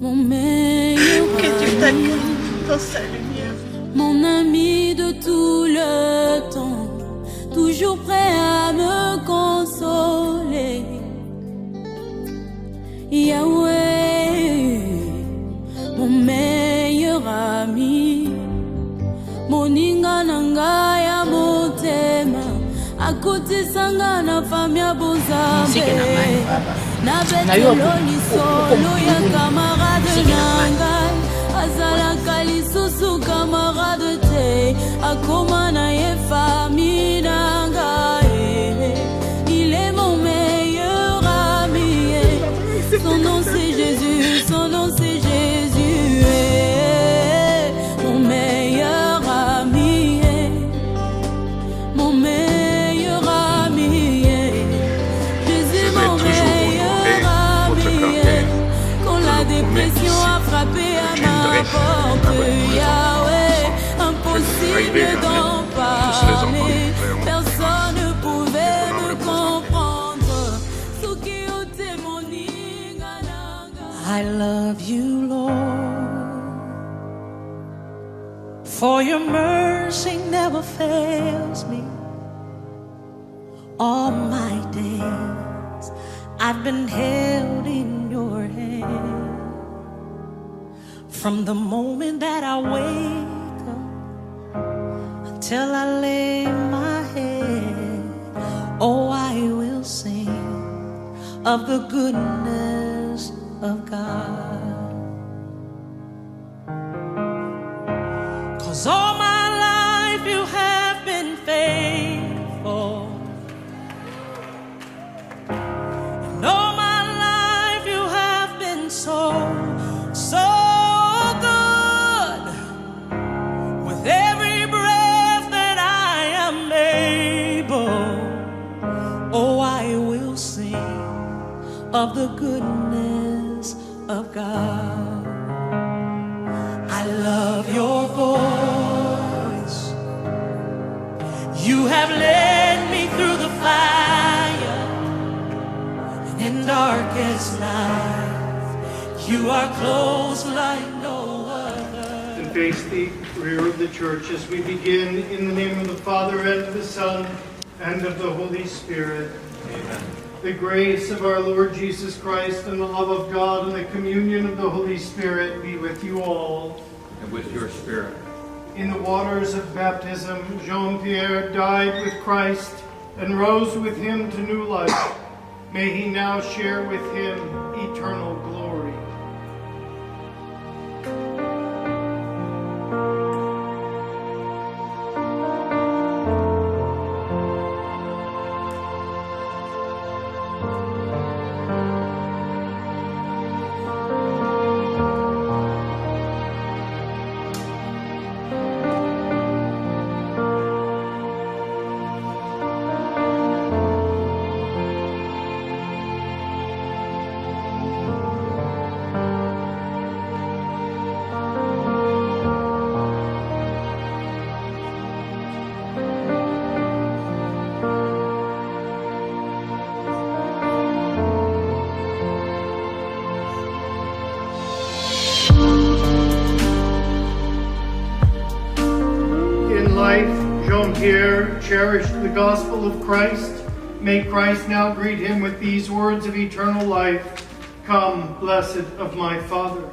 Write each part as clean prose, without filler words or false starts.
mon meilleur Que Dieu ami, t'accueille dans sa lumière. mon ami de tout le temps, toujours prêt à me consoler. Yahweh, mon meilleur ami, moninga nanga ya motema, akuti sanga na famia bozambe, na betelo lisolo ya camarade nanga, azalaka lisusu camarade te, akoma na ye famille nanga, il est mon meilleur ami, son nom c'est Jésus, son nom c'est Jésus, mon meilleur ami, mon meilleur ami, Jésus mon meilleur ami, quand la dépression a frappé à ma porte, Yahweh, impossible d'en parler, personne ne pouvait me comprendre, ce qui ôtait mon I love you, Lord, for your mercy never fails me. All my days I've been held in your hand. From the moment that I wake up until I lay my head, oh, I will sing of the goodness of God. 'Cause all my life you have been faithful, and all my life you have been so, so good. With every breath that I am able, oh, I will sing of the goodness of God. I love your voice. You have led me through the fire, and in darkest night, you are close like no other. And face the rear of the church as we begin in the name of the Father and of the Son and of the Holy Spirit. Amen. The grace of our Lord Jesus Christ and the love of God and the communion of the Holy Spirit be with you all. And with your spirit. In the waters of baptism, Jean-Pierre died with Christ and rose with him to new life. May he now share with him eternal glory. Jean-Pierre cherished the gospel of Christ. May Christ now greet him with these words of eternal life. Come, blessed of my Father.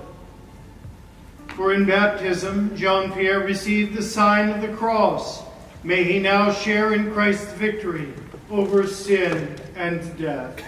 For in baptism, Jean-Pierre received the sign of the cross. May he now share in Christ's victory over sin and death.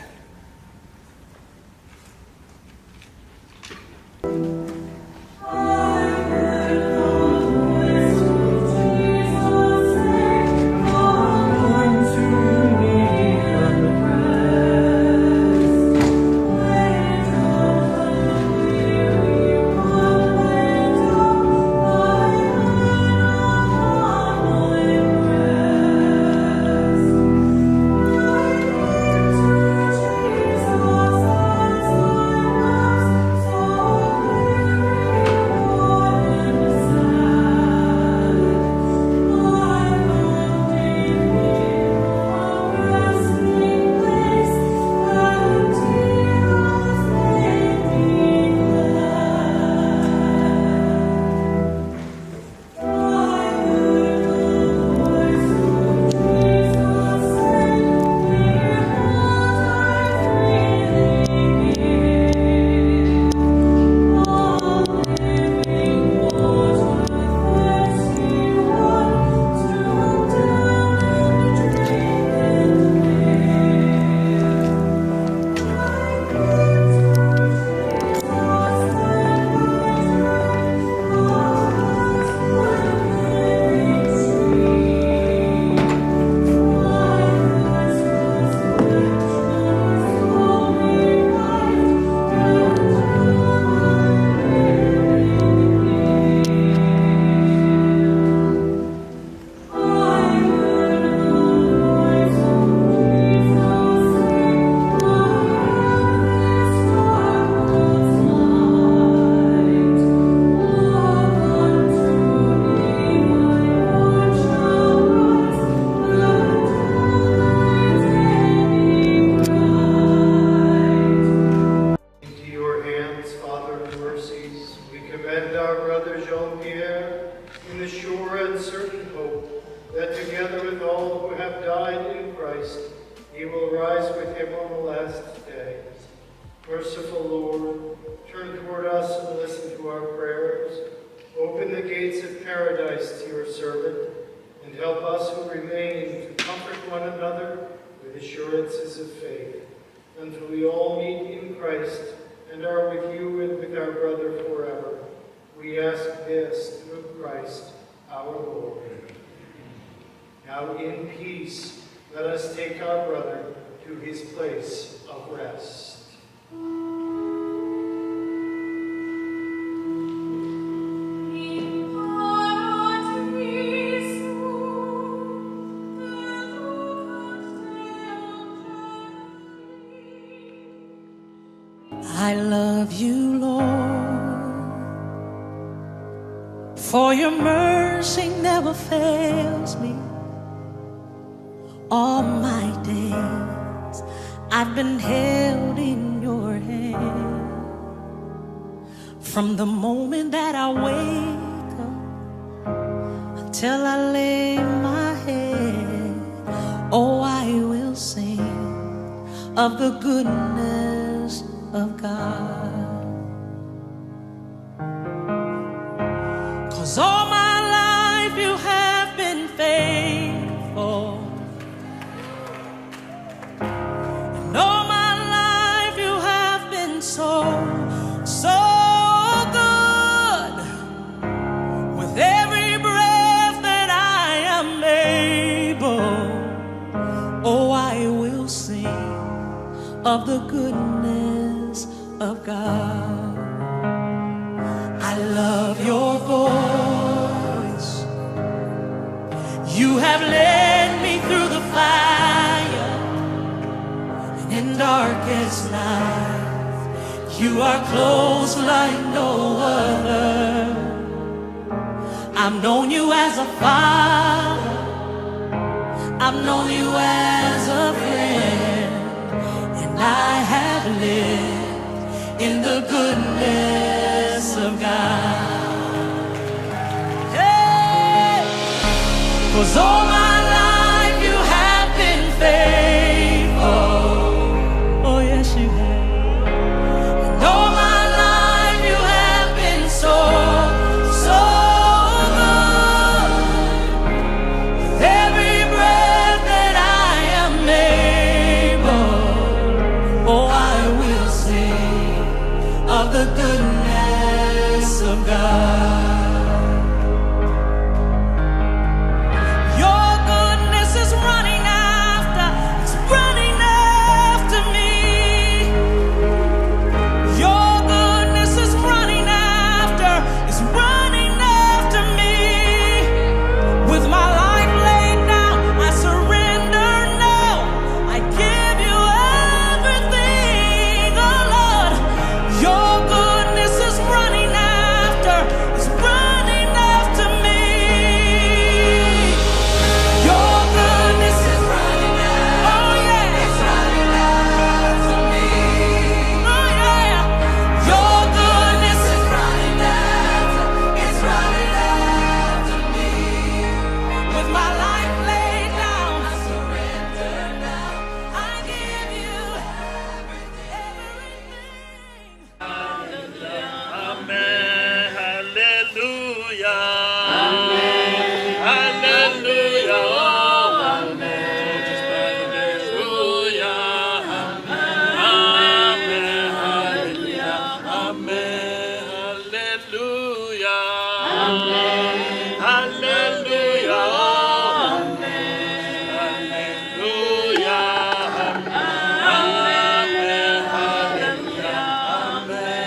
Merciful Lord, turn toward us and listen to our prayers. Open the gates of paradise to your servant, and help us who remain to comfort one another with assurances of faith, until we all meet in Christ and are with you and with our brother forever. We ask this through Christ our Lord. Now in peace, let us take our brother to his place of rest. I love you, Lord, for your mercy never fails me. All my days I've been held in your hand. From the moment that I wake up until I lay my head, oh, I will sing of the goodness of God. 'Cause all my life you have been faithful, and all my life you have been so good. With every breath that I am able, oh, I will sing of the goodness of God. I love your voice. You have led me through the fire, and in darkest night, you are close like no other. I've known you as a father, I've known you as a friend, and I have lived in the goodness of God. Hey! 'Cause all my life you have been faithful. Oh yes you have. And all my life you have been so good. With every breath that I am able, oh, I will sing of the goodness of God. Your goodness is running after, it's running after me. Your goodness is running after, it's running after me. With my life laid down, I surrender now. I give you everything, oh Lord. Your goodness is running after, it's running after me. Your goodness is running after, oh yeah, it's running after me. Oh yeah, your goodness is running after, it's running after me. With my life laid down, I surrender now. I give you everything. Amen. Hallelujah. Amen. Hallelujah. Oh, amen. Hallelujah. Amen. Hallelujah. Amen. Hallelujah. Amen. Hallelujah. Oh, amen. Hallelujah. Amen. Hallelujah. Amen.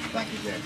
Thank you, Jack.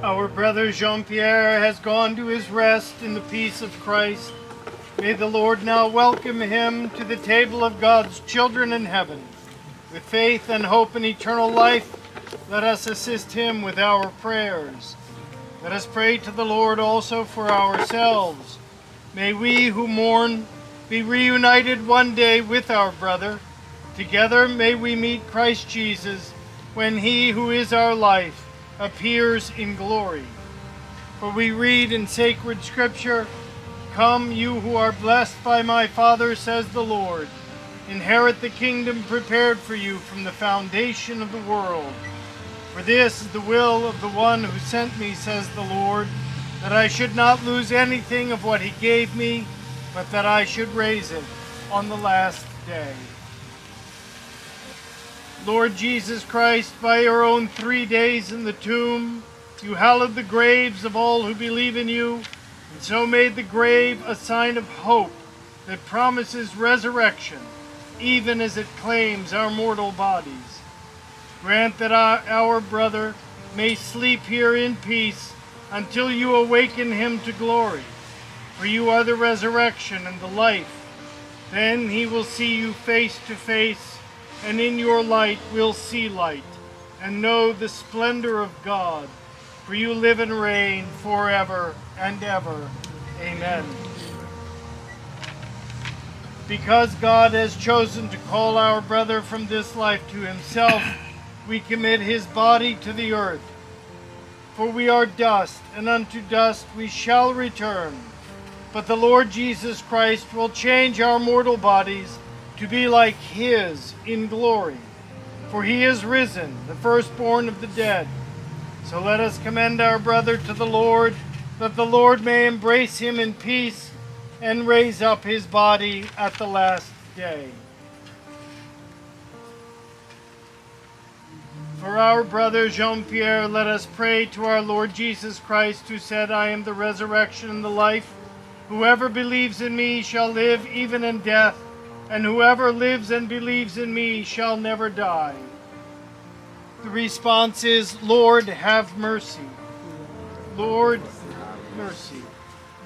Our brother Jean-Pierre has gone to his rest in the peace of Christ. May the Lord now welcome him to the table of God's children in heaven. With faith and hope in eternal life, let us assist him with our prayers. Let us pray to the Lord also for ourselves. May we who mourn be reunited one day with our brother. Together may we meet Christ Jesus when he who is our life appears in glory. For we read in sacred scripture, "Come, you who are blessed by my Father, says the Lord. Inherit the kingdom prepared for you from the foundation of the world. For this is the will of the one who sent me, says the Lord, that I should not lose anything of what he gave me, but that I should raise it on the last day." Lord Jesus Christ, by your own 3 days in the tomb, you hallowed the graves of all who believe in you, and so made the grave a sign of hope that promises resurrection, even as it claims our mortal bodies. Grant that our brother may sleep here in peace until you awaken him to glory. For you are the resurrection and the life. Then he will see you face to face, and in your light will see light, and know the splendor of God. For you live and reign forever and ever. Amen. Because God has chosen to call our brother from this life to himself, we commit his body to the earth. For we are dust, and unto dust we shall return. But the Lord Jesus Christ will change our mortal bodies to be like his in glory. For he is risen, the firstborn of the dead. So let us commend our brother to the Lord, that the Lord may embrace him in peace and raise up his body at the last day. For our brother Jean-Pierre, let us pray to our Lord Jesus Christ, who said, "I am the resurrection and the life. Whoever believes in me shall live even in death, and whoever lives and believes in me shall never die." The response is, "Lord, have mercy." Lord, mercy.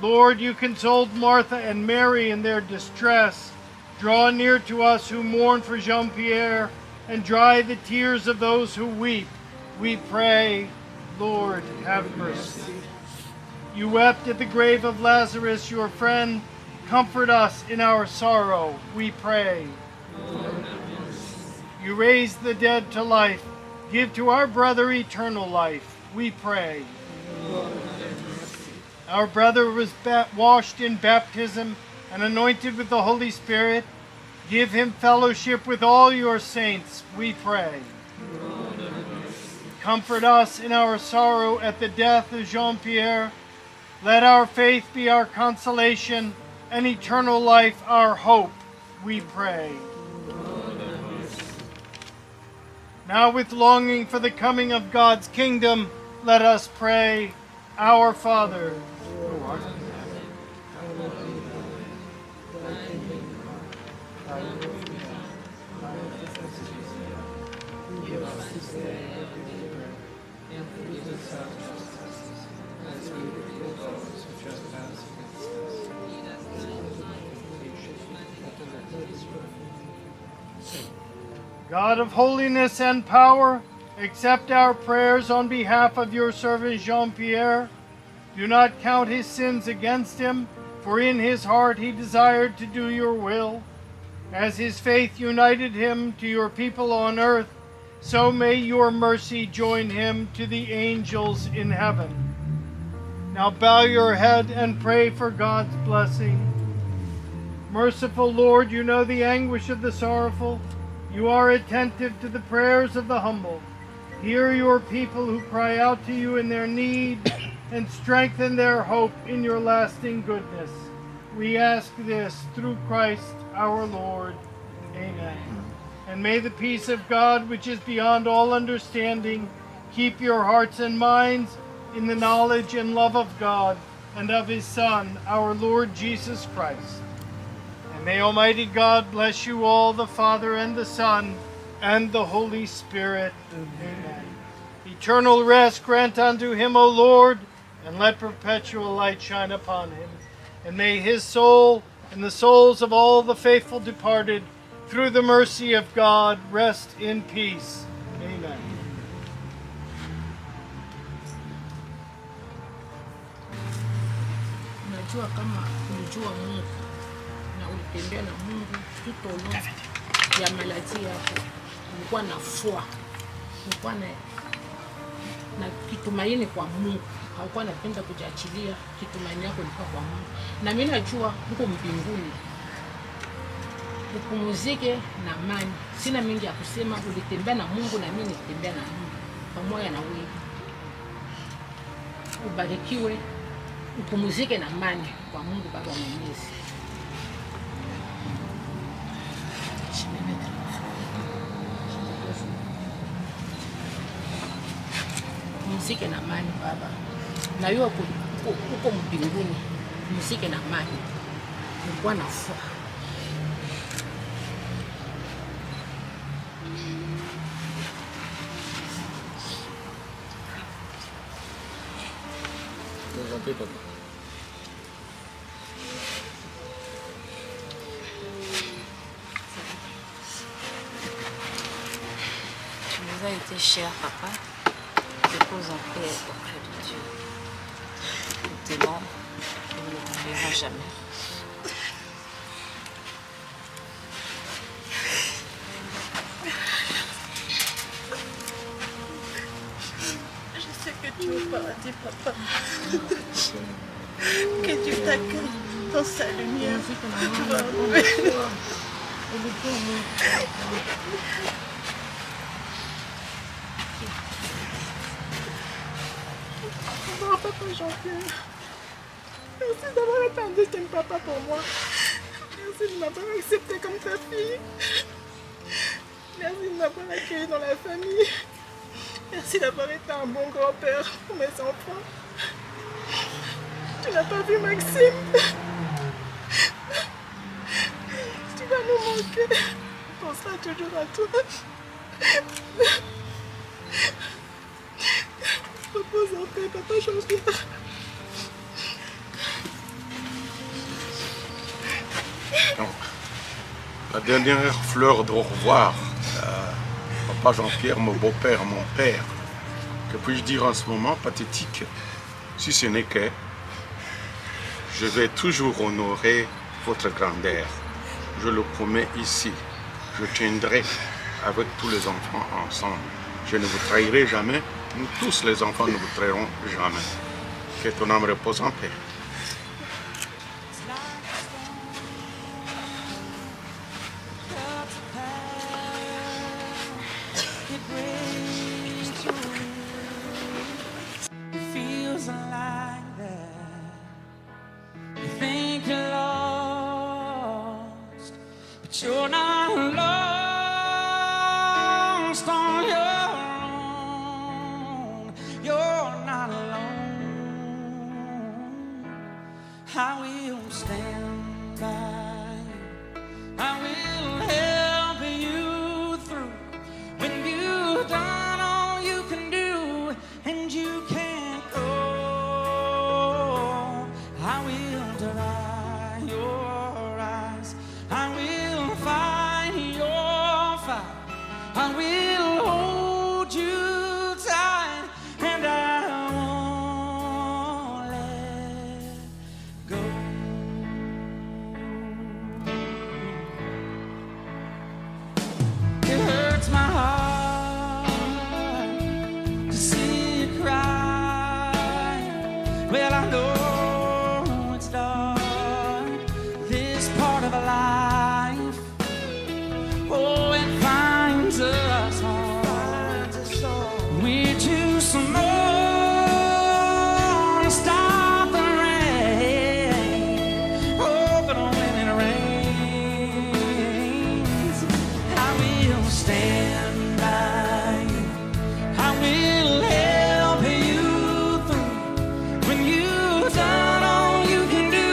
Lord, you consoled Martha and Mary in their distress. Draw near to us who mourn for Jean-Pierre, and dry the tears of those who weep. We pray, Lord, have mercy. You wept at the grave of Lazarus, your friend. Comfort us in our sorrow, we pray. You raised the dead to life. Give to our brother eternal life, we pray. Our brother was washed in baptism and anointed with the Holy Spirit. Give him fellowship with all your saints, we pray. Comfort us in our sorrow at the death of Jean-Pierre. Let our faith be our consolation, and eternal life our hope, we pray. Now with longing for the coming of God's kingdom, let us pray, Our Father, who art in heaven, hallowed be thy name. Thy will be done this day every day, and forgive us our trespasses, as we forgive those who trespass against us. Lead us not into temptation, but deliver us from evil. God of holiness and power, accept our prayers on behalf of your servant Jean-Pierre. Do not count his sins against him, for in his heart he desired to do your will. As his faith united him to your people on earth, so may your mercy join him to the angels in heaven. Now bow your head and pray for God's blessing. Merciful Lord, you know the anguish of the sorrowful. You are attentive to the prayers of the humble. Hear your people who cry out to you in their need, and strengthen their hope in your lasting goodness. We ask this through Christ our Lord. Amen. And may the peace of God, which is beyond all understanding, keep your hearts and minds in the knowledge and love of God and of his Son, our Lord Jesus Christ. And may Almighty God bless you all, the Father and the Son and the Holy Spirit. Amen. Eternal rest grant unto him, O Lord, and let perpetual light shine upon him. And may his soul and the souls of all the faithful departed, through the mercy of God, rest in peace. Amen. Unajua kama ulijua Mungu na ulitembea na Mungu tutolo ya maladi yako, ulikuwa na foi, ulikuwa na kitumaini kwa Mungu, haukuwa napenda kujiachilia, kitumaini yako ilikuwa kwa Mungu. Na mimi najua huko mbinguni upumzike na amani. Sina mingi ya kusema, ulitembea na Mungu na mimi nilitembea na Mungu pamoja na wewe. Ubarikiwe, upumzike na amani kwa Mungu Baba Mwenyezi. Pumzike na amani Baba. Na wewe uko mbinguni, pumzike na amani. Ulikuwa na furaha. Tu nous as été cher, Papa. Dépose en paix auprès de Dieu. Nous t'aimons et nous ne t'oublierons jamais. Je sais que tu es au paradis, Papa. Que Dieu t'accueille dans sa lumière. Tu vas retrouver. Oh, Papa Jean-Pierre, merci d'avoir été un deuxième papa pour moi. Merci de m'avoir accepté comme ta fille. Merci de m'avoir accueilli dans la famille. Merci d'avoir été un bon grand-père pour mes enfants. Tu n'as pas vu Maxime. Tu vas nous manquer. On pensera toujours à toi. Repose en paix, Papa Jean-Pierre. La dernière fleur de au revoir, Papa Jean-Pierre, mon beau-père, mon père. Que puis-je dire en ce moment pathétique, si ce n'est que je vais toujours honorer votre grandeur. Je le promets ici. Je tiendrai avec tous les enfants ensemble. Je ne vous trahirai jamais. Nous tous les enfants ne vous trahirons jamais. Que ton âme repose en paix. You're not lost on your own. You're not alone. I will stand by you. I will help you through when you die. Oh, it finds us all. We're too small to stop the rain. Oh, but when it rains, I will stand by you. I will help you through when you've done all you can do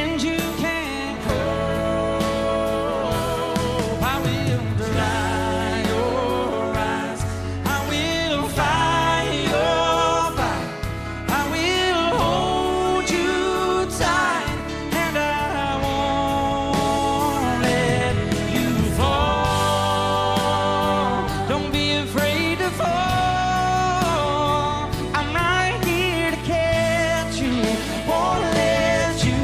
and you can't cope. I will dry your eyes. I will fight your fight. I will hold you tight, and I won't let you fall. Don't be afraid to fall. I'm right here to catch you. Won't let you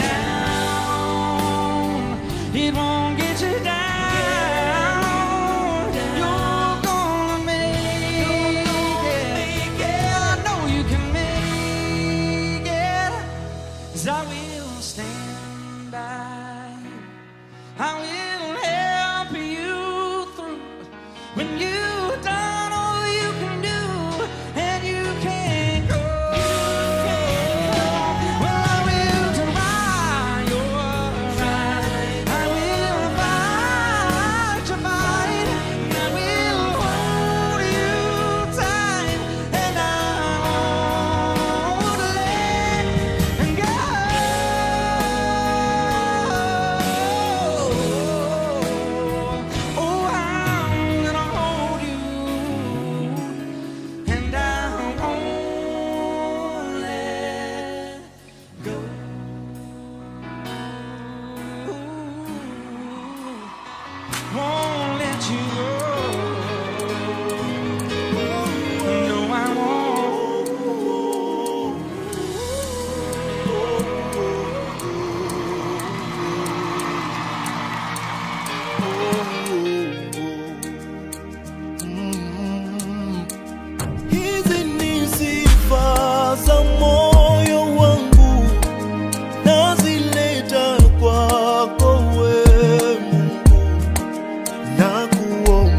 down. It won't get you down. You're gonna make it. I know you can make it. 'Cause I will stand by you. I will help you through when you've done all you can do and you can't go. Well, I will dry your eyes. I will fight your fight. I will hold you tight, and I won't let go. Oh, I'm gonna hold you, and I won't let go. Won't let you go. No, I won't. Hizi ni sifa za moyo wangu, nazileta kwako we Mungu, na kuomba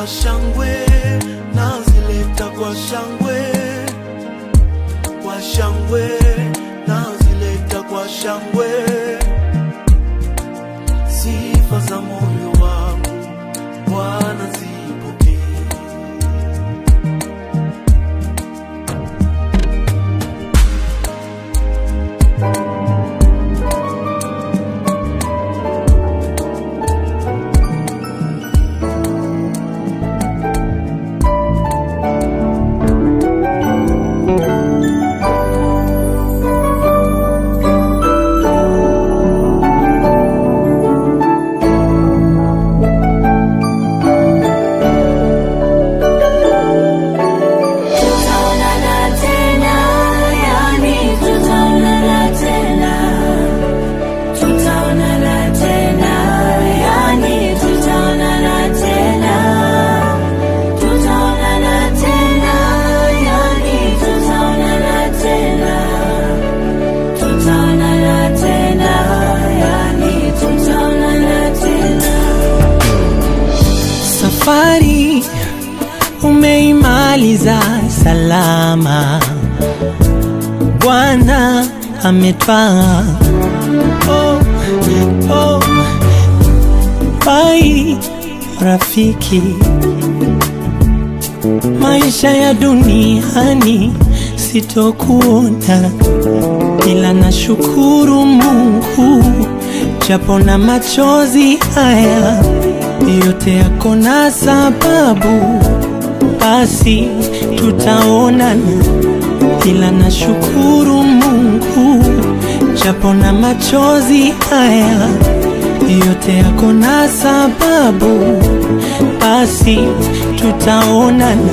kwa shangwe, nazileta kwa shangwe, kwa shangwe, nazileta kwa shangwe. Sifa za moyo wangu Bwana zipokee. Safari umeimaliza salama, Bwana ametwaa. Bai rafiki, maisha ya duniani sitokuona, ila nashukuru Mungu japo na machozi haya yote yako na sababu, basi tutaonana, ila nashukuru Mungu japo na machozi haya yote yako na sababu, basi tutaonana.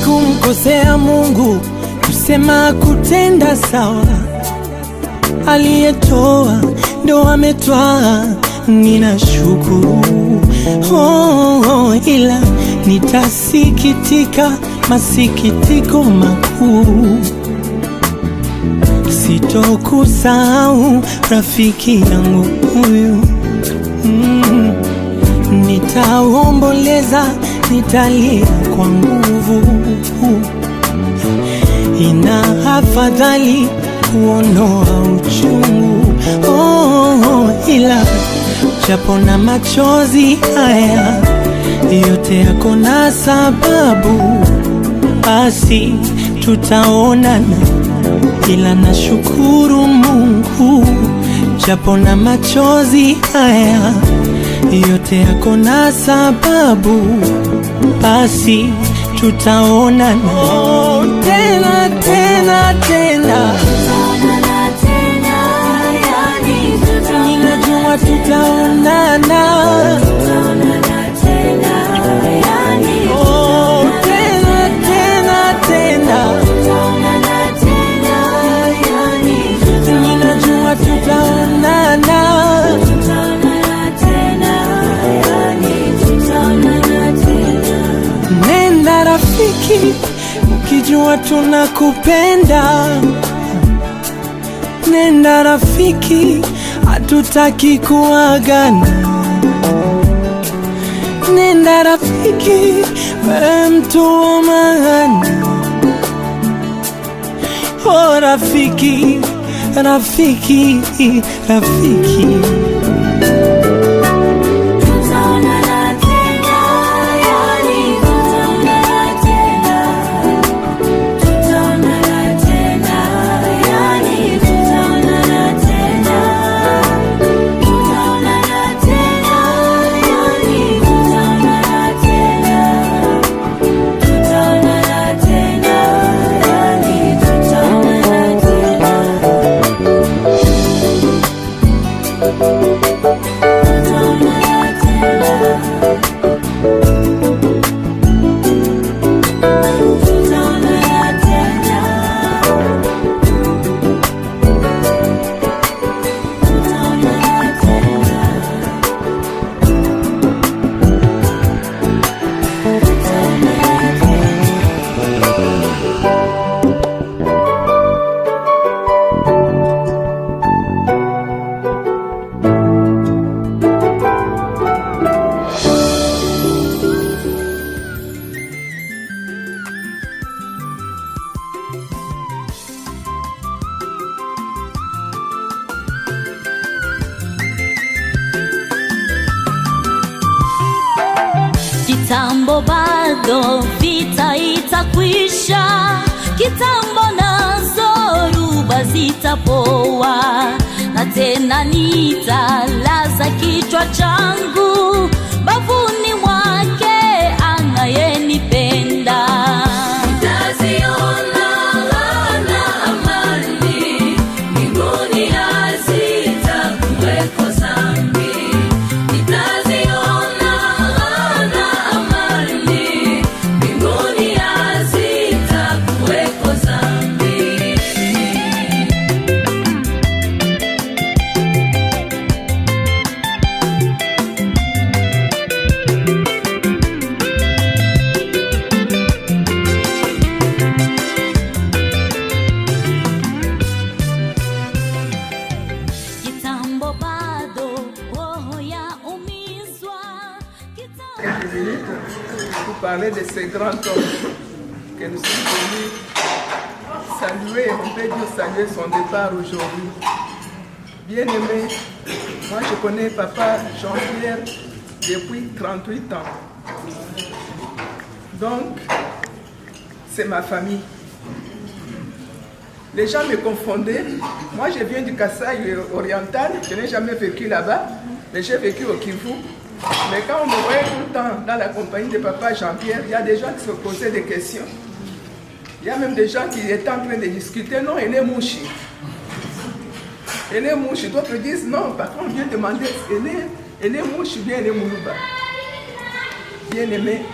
Kumkosea Mungu, kusema kutenda sawa, aliyetoa ndo ametwaa, ninashukuru. Ila nitasikitika masikitiko makuu, sitokusahau rafiki yangu huyu. Nitaomboleza, nitalia kwa nguvu, ina afadhali kuondoa uchungu. Ila japo na machozi haya yote yako na sababu, basi tutaonana, ila nashukuru Mungu japo na machozi haya yote yako na sababu, basi tutaonana. Tena tena tena, ninajua tutaonana. Tena tena tena, ninajua tutaonana. Nenda rafiki, ukijua tunakupenda. Nenda rafiki, hatutaki kuagana. Nenda rafiki, wewe mtu wa maana. Oh rafiki, rafiki, rafiki. Kitambo bado vita itakwisha, kitambo nazo ruba zitapoa, na tena nitalaza kichwa changu bavuni mwake anayenipenda. Nitaziona na amani, mbinguni hazitakuweko dhambi. Nitaziona na amani, mbinguni hazitakuweko dhambi. Kitambo bado roho yaumizwa, Quelques minutes pour parler de ces grands hommes que nous sommes venus saluer, on peut dire saluer son départ aujourd'hui. Bien aimé, moi je connais papa Jean-Pierre depuis 38 ans. Donc, c'est ma famille. Les gens me confondaient. Moi, je viens du Kasaï oriental. Je n'ai jamais vécu là-bas, mais j'ai vécu au Kivu. Mais quand on me voyait tout le temps dans la compagnie de papa Jean-Pierre, il y a des gens qui se posaient des questions. Il y a même des gens qui étaient en train de discuter. Non, il est mouchi. Il est mouchi. D'autres disent non. Par contre, on vient demander il est mouchi ou bien il est moulouba. Bien aimé,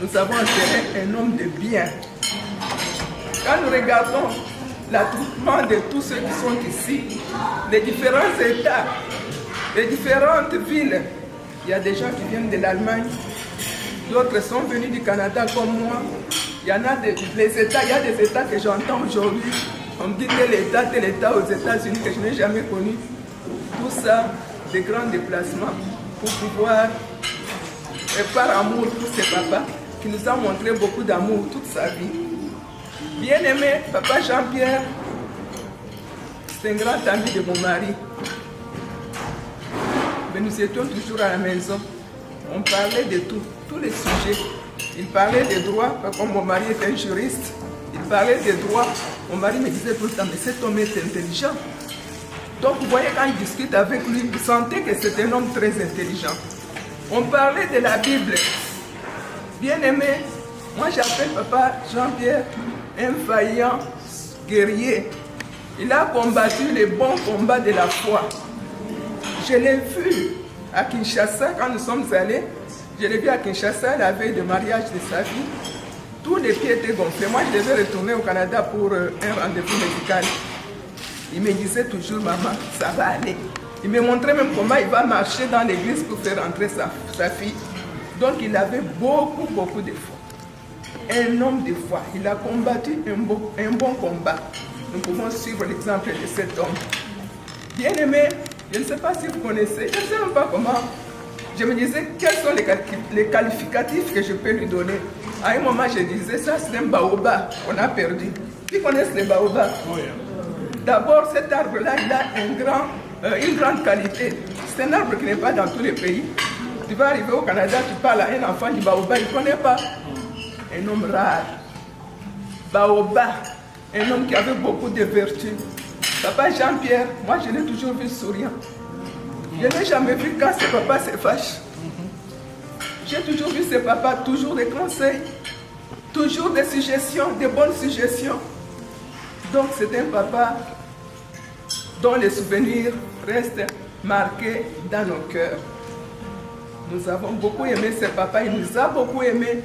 nous avons enterré un homme de bien. Quand nous regardons l'attroupement de tous ceux qui sont ici, les différents États, les différentes villes, il y a des gens qui viennent de l'Allemagne, d'autres sont venus du Canada comme moi. Il y en a les États, il y a des États que j'entends aujourd'hui. On me dit tel État aux États-Unis que je n'ai jamais connu. Tout ça, des grands déplacements pour pouvoir, et par amour pour ces papas qui nous a montré beaucoup d'amour toute sa vie. Bien-aimé, papa Jean-Pierre, c'est un grand ami de mon mari. Mais nous étions toujours à la maison. On parlait de tout, tous les sujets. Il parlait des droits, comme mon mari est un juriste. Il parlait des droits. Mon mari me disait tout le temps, mais cet homme est intelligent. Donc vous voyez, quand il discute avec lui, vous sentez que c'est un homme très intelligent. On parlait de la Bible. Bien-aimé, moi j'appelle papa Jean-Pierre un vaillant guerrier. Il a combattu les bons combats de la foi. Je l'ai vu à Kinshasa quand nous sommes allés. Je l'ai vu à Kinshasa la veille de mariage de sa fille. Tous les pieds étaient gonflés. Moi, je devais retourner au Canada pour un rendez-vous médical. Il me disait toujours, maman, ça va aller. Il me montrait même comment il va marcher dans l'église pour faire entrer sa fille. Donc, il avait beaucoup de foi. Un homme de foi. Il a combattu un bon combat. Nous pouvons suivre l'exemple de cet homme. Bien aimé, je ne sais pas si vous connaissez, je ne sais même pas comment. Je me disais, quels sont les qualificatifs que je peux lui donner. À un moment, je disais, ça c'est un baobab qu'on a perdu. Qui connaissent les baobabs? D'abord, cet arbre-là, il a une grande qualité. C'est un arbre qui n'est pas dans tous les pays. Tu vas arriver au Canada, tu parles à un enfant du baobab, il ne connaît pas. Un homme rare. Baobab, un homme qui avait beaucoup de vertus. Papa Jean-Pierre, moi je l'ai toujours vu souriant. Je n'ai jamais vu quand ses papas se fâchent. J'ai toujours vu ses papas, toujours des conseils, toujours des suggestions, des bonnes suggestions. Donc c'est un papa dont les souvenirs restent marqués dans nos cœurs. Nous avons beaucoup aimé ses papas, il nous a beaucoup aimés.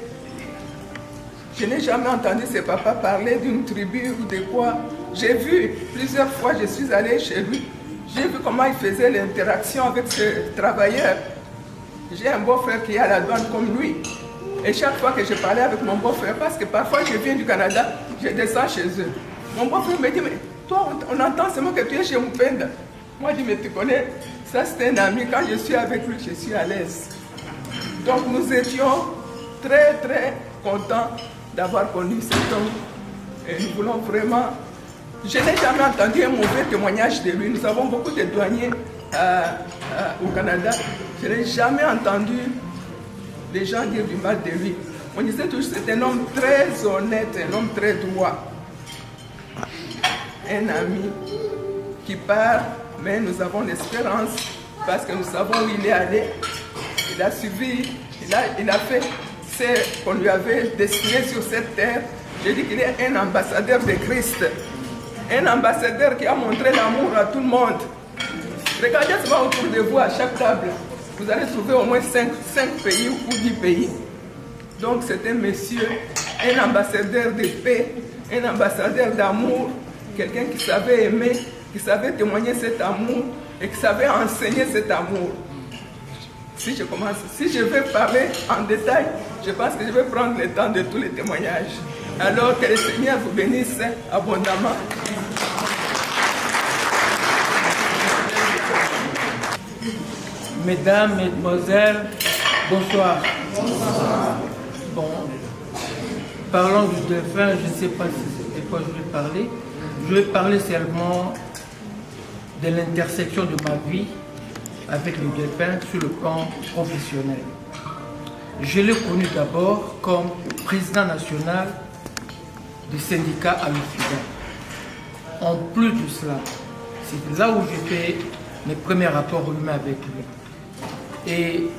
Je n'ai jamais entendu ses papas parler d'une tribu ou de quoi. J'ai vu plusieurs fois, je suis allé chez lui. J'ai vu comment il faisait l'interaction avec ses travailleurs. J'ai un beau-frère qui est à la douane comme lui. Et chaque fois que je parlais avec mon beau-frère, parce que parfois je viens du Canada, je descends chez eux. Mon beau-frère me dit, mais toi, on entend seulement que tu es chez Mpenda. Moi, je dis, mais tu connais, ça c'est un ami. Quand je suis avec lui, je suis à l'aise. Donc nous étions très contents d'avoir connu cet homme. Et nous voulons vraiment... Je n'ai jamais entendu un mauvais témoignage de lui. Nous avons beaucoup de douaniers au Canada. Je n'ai jamais entendu les gens disent du mal de lui. On disait toujours que c'est un homme très honnête, un homme très droit. Un ami qui part, mais nous avons l'espérance parce que nous savons où il est allé. Il a suivi, il a fait ce qu'on lui avait destiné sur cette terre. Je dis qu'il est un ambassadeur de Christ. Un ambassadeur qui a montré l'amour à tout le monde. Regardez ce va autour de vous à chaque table. Vous allez trouver au moins 5 pays ou 10 pays. Donc c'est un monsieur, un ambassadeur de paix, un ambassadeur d'amour, quelqu'un qui savait aimer, qui savait témoigner cet amour et qui savait enseigner cet amour. Si je vais parler en détail, je pense que je vais prendre le temps de tous les témoignages. Alors que le Seigneur vous bénisse abondamment. Mesdames, Mesdemoiselles, bonsoir. Bonsoir. Bon, parlons du défunt, je ne sais pas de quoi je vais parler. Je vais parler seulement de l'intersection de ma vie avec le défunt sur le plan professionnel. Je l'ai connu d'abord comme président national du syndicat à l'Ofida. En plus de cela, c'est là où j'ai fait mes premiers rapports humains avec lui. Et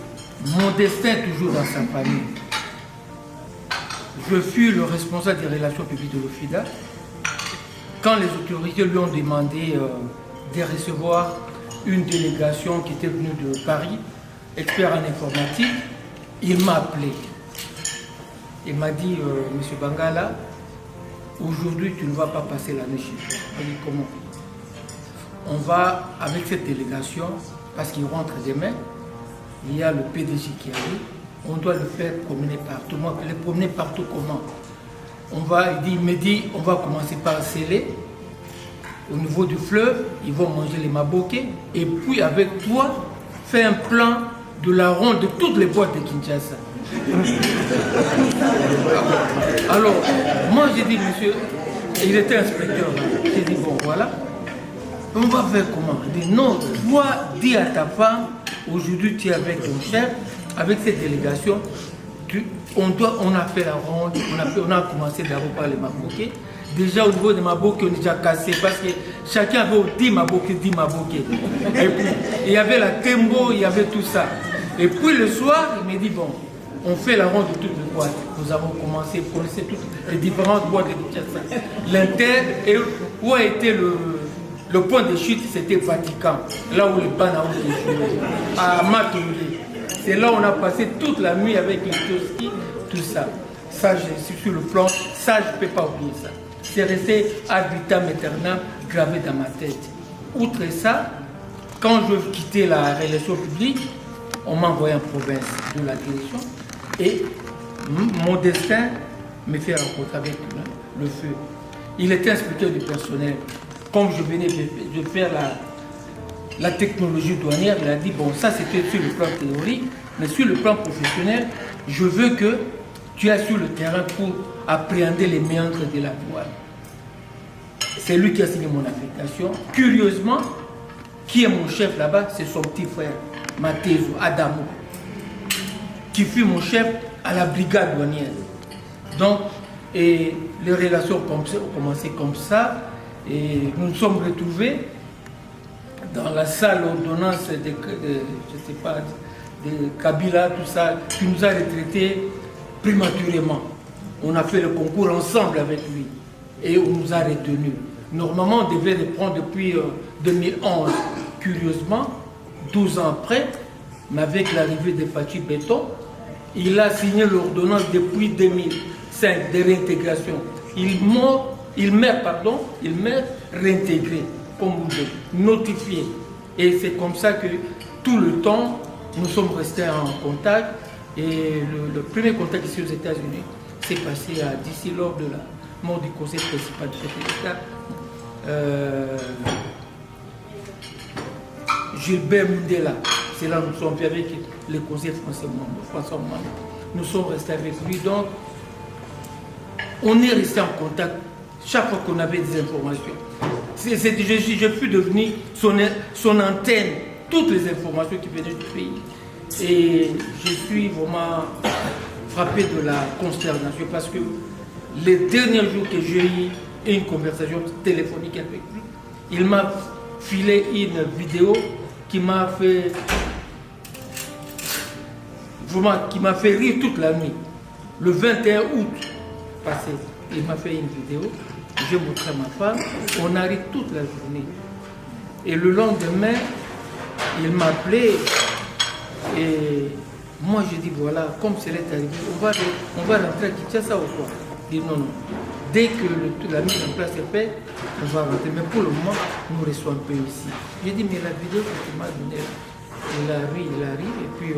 mon destin est toujours dans sa famille. Je fus le responsable des relations publiques de l'Ofida. Quand les autorités lui ont demandé de recevoir une délégation qui était venue de Paris, expert en informatique, il m'a appelé. Il m'a dit, Monsieur Bangala, aujourd'hui tu ne vas pas passer l'année chez toi. Il dit comment? On va avec cette délégation, parce qu'il rentre demain, il y a le PDG qui arrive, on doit le faire promener partout. Moi, le promener partout comment? Il me dit, on va commencer par sceller. Au niveau du fleuve, ils vont manger les maboké. Et puis avec toi, fais un plan de la ronde de toutes les boîtes de Kinshasa. Alors, moi j'ai dit, monsieur, il était inspecteur. J'ai dit, bon voilà, on va faire comment? Il dit, non, toi, dis à ta femme, aujourd'hui tu es avec ton chef, avec cette délégation, on a fait la ronde, on a commencé d'abord par les maboké. Déjà au niveau de Maboké, on est déjà cassé parce que chacun avait 10 Maboké. Et puis il y avait la Tembo, il y avait tout ça. Et puis le soir, il me dit, bon, on fait la ronde de toutes les boîtes. Nous avons commencé à connaître toutes les différentes boîtes de Kinshasa. L'Inter, et où a été le point de chute, c'était Vatican, là où les Banaou étaient à Matoué. C'est là où on a passé toute la nuit avec les Toski, tout ça. Ça, je suis sur le plan, ça, je ne peux pas oublier ça. C'est resté ad vitam aeternam gravé dans ma tête. Outre ça, quand je quittais la relation publique, on m'a envoyé en province de la direction et mon destin me fait rencontrer avec le feu. Il était inspecteur du personnel. Comme je venais de faire la technologie douanière, il a dit, bon, ça c'était sur le plan théorique, mais sur le plan professionnel, je veux que tu es sur le terrain pour appréhender les méandres de la douane. C'est lui qui a signé mon affectation. Curieusement, qui est mon chef là-bas, c'est son petit frère, Mathezo Adamo, qui fut mon chef à la brigade douanière. Donc, et les relations ont commencé comme ça, et nous nous sommes retrouvés dans la salle ordonnance de je sais pas, de Kabila, tout ça, qui nous a retraités prématurément. On a fait le concours ensemble avec lui et on nous a retenus. Normalement, on devait les prendre depuis 2011. Curieusement, 12 ans après, mais avec l'arrivée de Fachi Béton, il a signé l'ordonnance depuis 2005 de réintégration. Il m'est réintégré, comme vous dites, notifié. Et c'est comme ça que tout le temps, nous sommes restés en contact. Et le premier contact ici aux États-Unis s'est passé d'ici lors de la mort du conseil principal du chef de l'État. Gilbert Mundela, c'est là où nous sommes avec le conseil français François Mouane. Nous sommes restés avec lui, donc on est resté en contact chaque fois qu'on avait des informations. Je suis devenu son antenne, toutes les informations qui venaient du pays. Et je suis vraiment frappé de la consternation parce que les derniers jours que j'ai eu une conversation téléphonique avec lui, il m'a filé une vidéo qui m'a fait vraiment, qui m'a fait rire toute la nuit. Le 21 août passé, il m'a fait une vidéo, j'ai montré à ma femme, on a ri toute la journée. Et le lendemain, il m'a appelé et moi j'ai dit voilà, comme c'est arrivé, on va rentrer à Kinshasa ou quoi? Il dit non, non. Dès que la mise en place est faite, on va rentrer. Mais pour le moment, nous restons un peu ici. J'ai dit mais la vidéo que tu m'as donnée, il a ri, et puis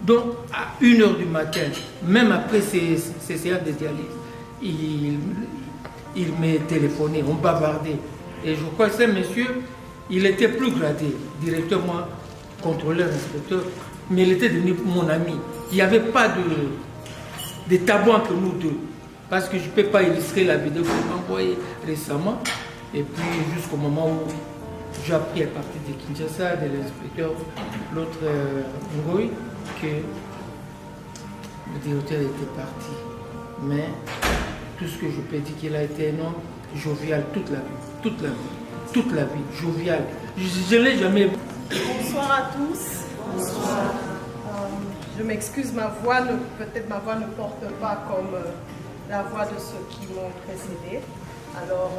donc à 1h du matin, même après ces séances de dialyse, il m'a téléphoné, on bavardait. Et je crois que ce monsieur, il était plus gradé, directeur, moi, contrôleur, inspecteur, mais il était devenu mon ami. Il n'y avait pas de tabou entre nous deux. Parce que je ne peux pas illustrer la vidéo qu'il m'a envoyée récemment. Et puis jusqu'au moment où j'ai appris à partir de Kinshasa, de l'inspecteur, l'autre Ngoï, que le directeur était parti. Mais tout ce que je peux dire, qu'il a été un homme jovial toute la vie, jovial. Je ne l'ai jamais... Bonsoir à tous. Bonsoir. Je m'excuse, peut-être ma voix ne porte pas comme la voix de ceux qui m'ont précédé. Alors,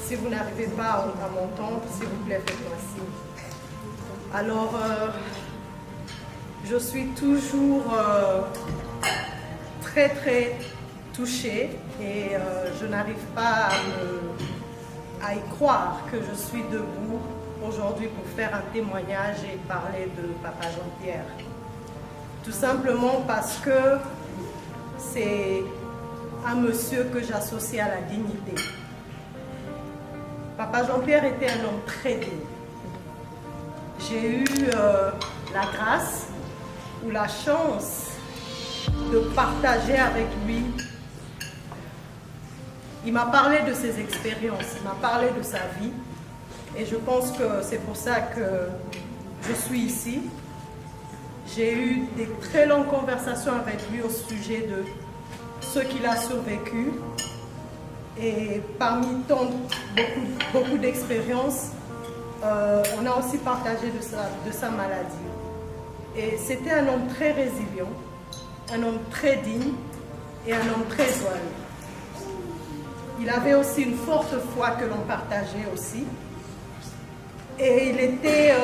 si vous n'arrivez pas à m'entendre, s'il vous plaît, faites-moi signe. Alors, je suis toujours très très touchée et je n'arrive pas à y croire que je suis debout aujourd'hui pour faire un témoignage et parler de Papa Jean-Pierre. Tout simplement parce que c'est un monsieur que j'associe à la dignité. Papa Jean-Pierre était un homme très digne. J'ai eu la grâce ou la chance de partager avec lui. Il m'a parlé de ses expériences, il m'a parlé de sa vie. Et je pense que c'est pour ça que je suis ici. J'ai eu des très longues conversations avec lui au sujet de ce qu'il a survécu. Et parmi beaucoup d'expériences, on a aussi partagé de sa maladie. Et c'était un homme très résilient, un homme très digne et un homme très joyeux. Il avait aussi une forte foi que l'on partageait aussi. Et il était,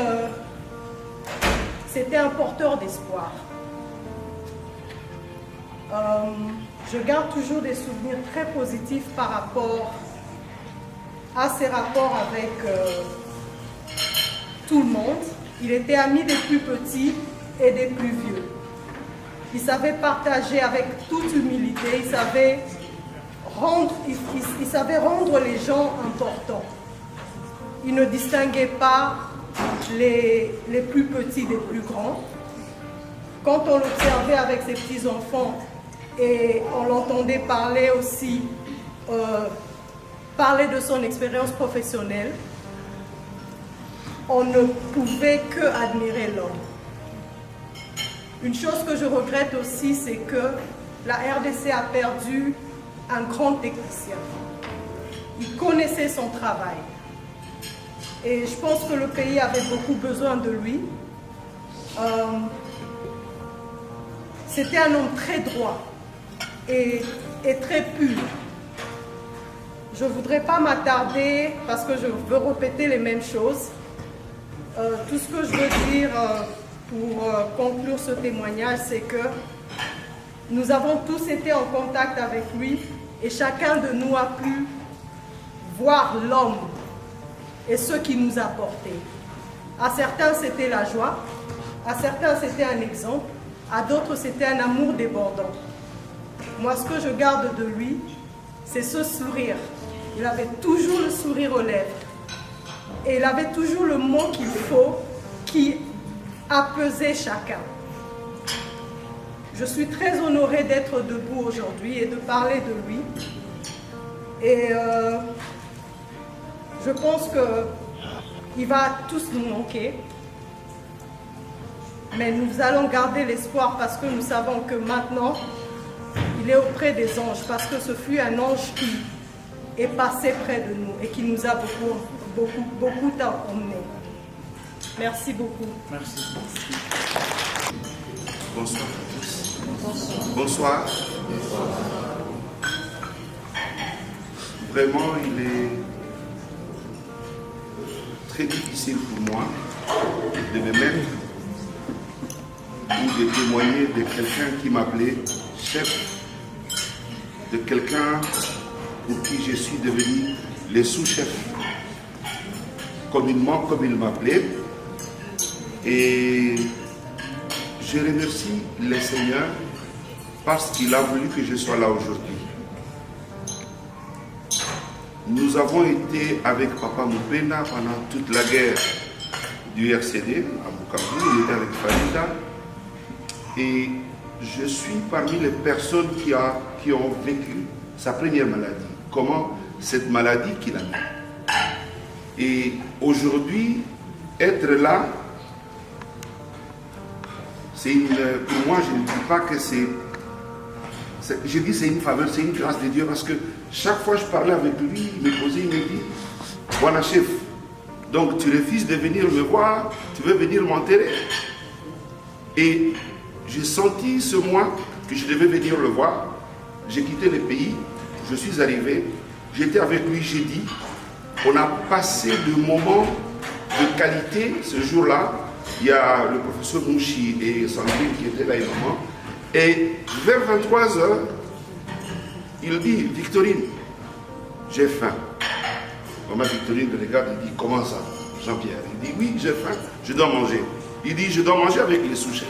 c'était un porteur d'espoir. Je garde toujours des souvenirs très positifs par rapport à ses rapports avec tout le monde. Il était ami des plus petits et des plus vieux. Il savait partager avec toute humilité, il savait rendre les gens importants. Il ne distinguait pas les plus petits des plus grands. Quand on l'observait avec ses petits-enfants et on l'entendait parler aussi, parler de son expérience professionnelle, on ne pouvait que admirer l'homme. Une chose que je regrette aussi, c'est que la RDC a perdu un grand technicien. Il connaissait son travail. Et je pense que le pays avait beaucoup besoin de lui. C'était un homme très droit et très pur. Je ne voudrais pas m'attarder parce que je veux répéter les mêmes choses. Tout ce que je veux dire pour conclure ce témoignage, c'est que nous avons tous été en contact avec lui et chacun de nous a pu voir l'homme et ce qu'il nous apportait. À certains, c'était la joie, à certains, c'était un exemple, à d'autres, c'était un amour débordant. Moi, ce que je garde de lui, c'est ce sourire. Il avait toujours le sourire aux lèvres. Et il avait toujours le mot qu'il faut, qui apaisait chacun. Je suis très honorée d'être debout aujourd'hui et de parler de lui. Et je pense qu'il va tous nous manquer. Mais nous allons garder l'espoir parce que nous savons que maintenant, il est auprès des anges. Parce que ce fut un ange qui est passé près de nous et qui nous a beaucoup emmenés. Merci beaucoup. Merci. Bonsoir à tous. Bonsoir. Vraiment, il est très difficile pour moi de me mettre ou de témoigner de quelqu'un qui m'appelait chef, de quelqu'un pour qui je suis devenu le sous-chef, communément comme il m'appelait. Et je remercie le Seigneur parce qu'il a voulu que je sois là aujourd'hui. Nous avons été avec Papa Mupenda pendant toute la guerre du RCD à Bukavu, il était avec Farida. Et je suis parmi les personnes qui ont vécu sa première maladie. Comment cette maladie qu'il a eue. Et aujourd'hui, être là, pour moi, je ne dis pas que je dis c'est une faveur, c'est une grâce de Dieu parce que chaque fois que je parlais avec lui, il me posait, il me dit, voilà chef, donc tu refuses de venir me voir, tu veux venir m'enterrer. Et j'ai senti ce mois que je devais venir le voir. J'ai quitté le pays, je suis arrivé, j'étais avec lui jeudi. On a passé des moments de qualité ce jour-là. Il y a le professeur Mouchi et Sandrine qui étaient là également. Et vers 23 h, il dit, Victorine, j'ai faim. Maman Victorine me regarde et dit, comment ça, Jean-Pierre? Il dit, oui, j'ai faim, je dois manger. Il dit, je dois manger avec les sous-chefs.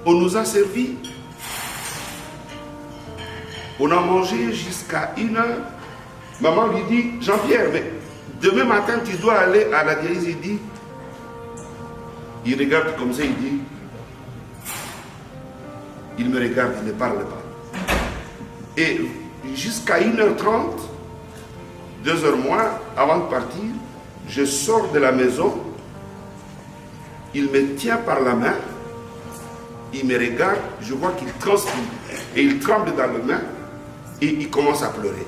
On nous a servi. On a mangé jusqu'à 1 h. Maman lui dit, Jean-Pierre, mais demain matin, tu dois aller à la dialyse. Il dit, il regarde comme ça, il dit, il me regarde, il ne parle pas. Et jusqu'à 1 h 30, 2 h moins, avant de partir, je sors de la maison, il me tient par la main, il me regarde, je vois qu'il transpire, et il tremble dans les mains, et il commence à pleurer.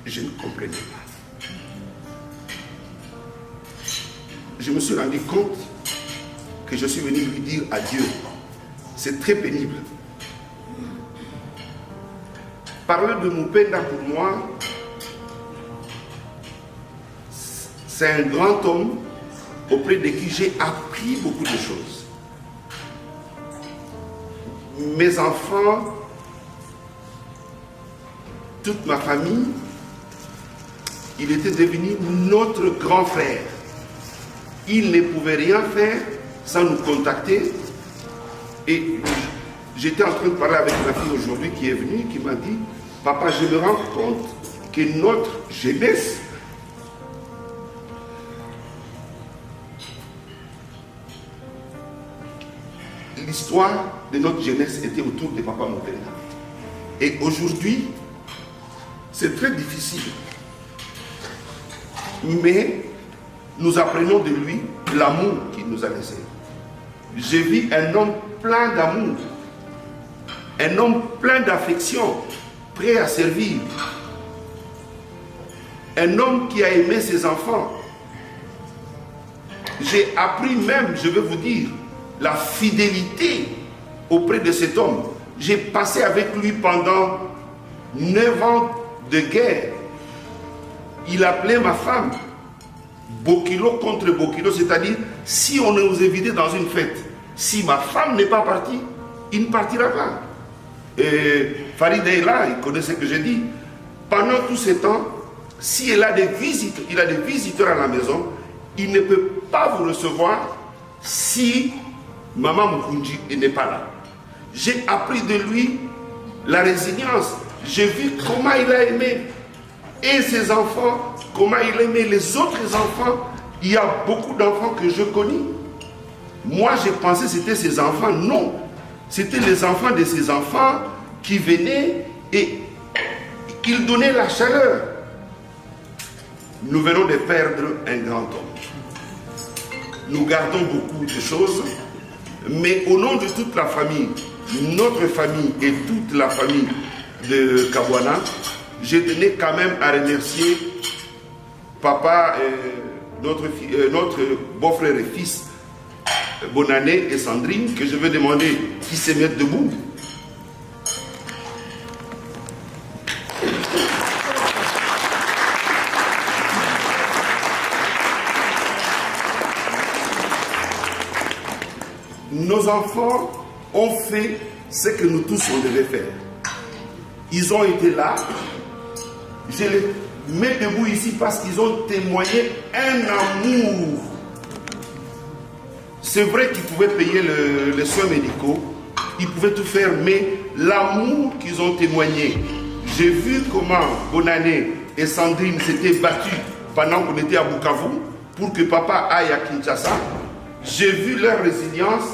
Je ne comprenais pas. Je me suis rendu compte que je suis venu lui dire adieu. C'est très pénible. Parler de Mupenda pour moi, c'est un grand homme auprès de qui j'ai appris beaucoup de choses. Mes enfants, toute ma famille, il était devenu notre grand frère. Il ne pouvait rien faire sans nous contacter. Et j'étais en train de parler avec ma fille aujourd'hui qui est venue, qui m'a dit, papa, je me rends compte que notre jeunesse l'histoire de notre jeunesse était autour de Papa Mupenda. Et aujourd'hui, c'est très difficile. Mais nous apprenons de lui l'amour qu'il nous a laissé. J'ai vu un homme plein d'amour, un homme plein d'affection, prêt à servir. Un homme qui a aimé ses enfants. J'ai appris même, je vais vous dire, la fidélité auprès de cet homme. J'ai passé avec lui pendant 9 ans de guerre. Il appelait ma femme Bokilo contre Bokilo, c'est-à-dire si on nous invitait dans une fête, si ma femme n'est pas partie, il ne partira pas. Et Farid est là, il connaît ce que j'ai dit. Pendant tout ce temps, si il a des visiteurs à la maison, il ne peut pas vous recevoir si Maman Mukunji n'est pas là. J'ai appris de lui la résilience. J'ai vu comment il a aimé et ses enfants, comment il aimait les autres enfants. Il y a beaucoup d'enfants que je connais. Moi, j'ai pensé que c'était ses enfants. Non, c'était les enfants de ses enfants qui venaient et ils donnaient la chaleur. nous venons de perdre un grand homme. Nous gardons beaucoup de choses, mais au nom de toute la famille, notre famille et toute la famille de Kabouana, je tenais quand même à remercier papa, notre beau-frère et fils, Bonannée et Sandrine, que je vais demander qu'ils se mettent debout. Nos enfants ont fait ce que nous tous on devait faire. Ils ont été là. Je les mets debout ici parce qu'ils ont témoigné un amour. C'est vrai qu'ils pouvaient payer les soins médicaux, ils pouvaient tout faire, mais l'amour qu'ils ont témoigné. J'ai vu comment Bonannée et Sandrine s'étaient battus pendant qu'on était à Bukavu pour que papa aille à Kinshasa. J'ai vu leur résilience.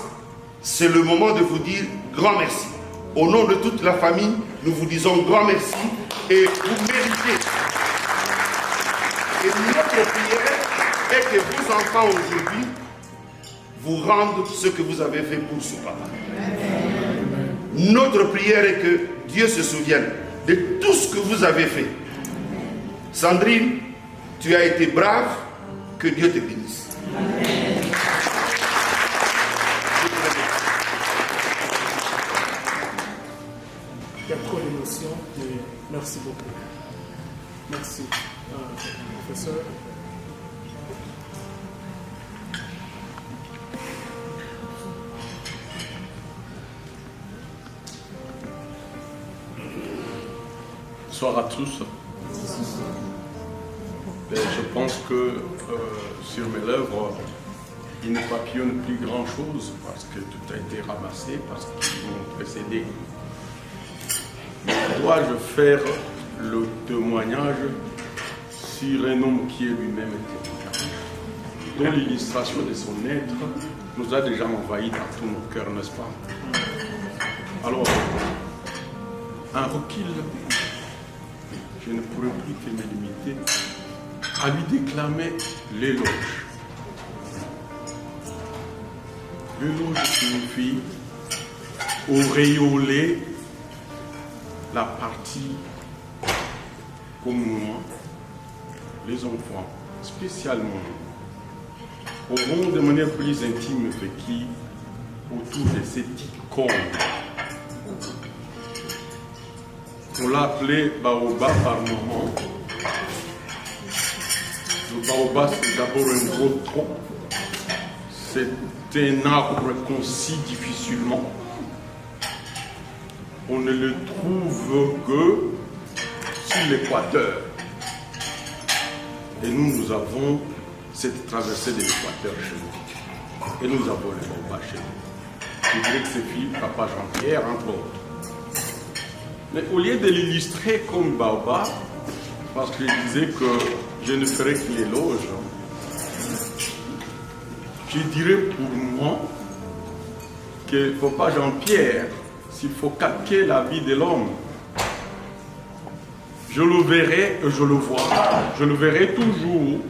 C'est le moment de vous dire grand merci. Au nom de toute la famille, nous vous disons grand merci et vous méritez. Et notre prière est que vos enfants aujourd'hui vous rendent ce que vous avez fait pour ce papa. Notre prière est que Dieu se souvienne de tout ce que vous avez fait. Sandrine, tu as été brave, que Dieu te bénisse. Il y a trop d'émotions et merci beaucoup. Merci, professeur. Bonsoir à tous. Je pense que sur mes lèvres, il ne papillonne plus grand chose parce que tout a été ramassé, parce qu'ils m'ont précédé. Dois-je faire le témoignage sur un homme qui est lui-même témoignage, dont l'illustration de son être nous a déjà envahi dans tous nos cœurs, n'est-ce pas? Alors, un recul, je ne pourrais plus que me limiter à lui déclamer l'éloge. L'éloge signifie auréoler la partie comme moi, les enfants, spécialement, auront de manière plus intime vécu autour de cette icône. On l'a appelé baobab par moment. Le baobab, c'est d'abord un gros tronc. C'est un arbre qu'on scie difficilement. On ne le trouve que sur l'équateur. Et nous avons cette traversée de l'équateur chez nous. Et nous avons les baobabs chez nous. Je dirais que c'est Philippe, papa Jean-Pierre, entre autres. Mais au lieu de l'illustrer comme baobab, parce que je disais que je ne ferais que l'éloge, je dirais pour moi que papa Jean-Pierre, s'il faut calquer la vie de l'homme, je le verrai et je le vois. Je le verrai toujours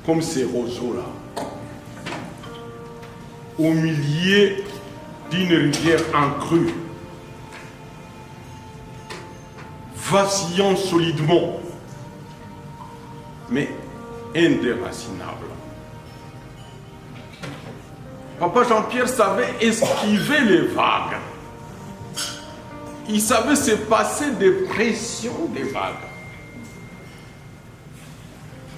comme ces roseaux-là, au milieu d'une rivière en crue, vacillant solidement, mais indéracinable. Papa Jean-Pierre savait esquiver les vagues. Il savait se passer des pressions des vagues.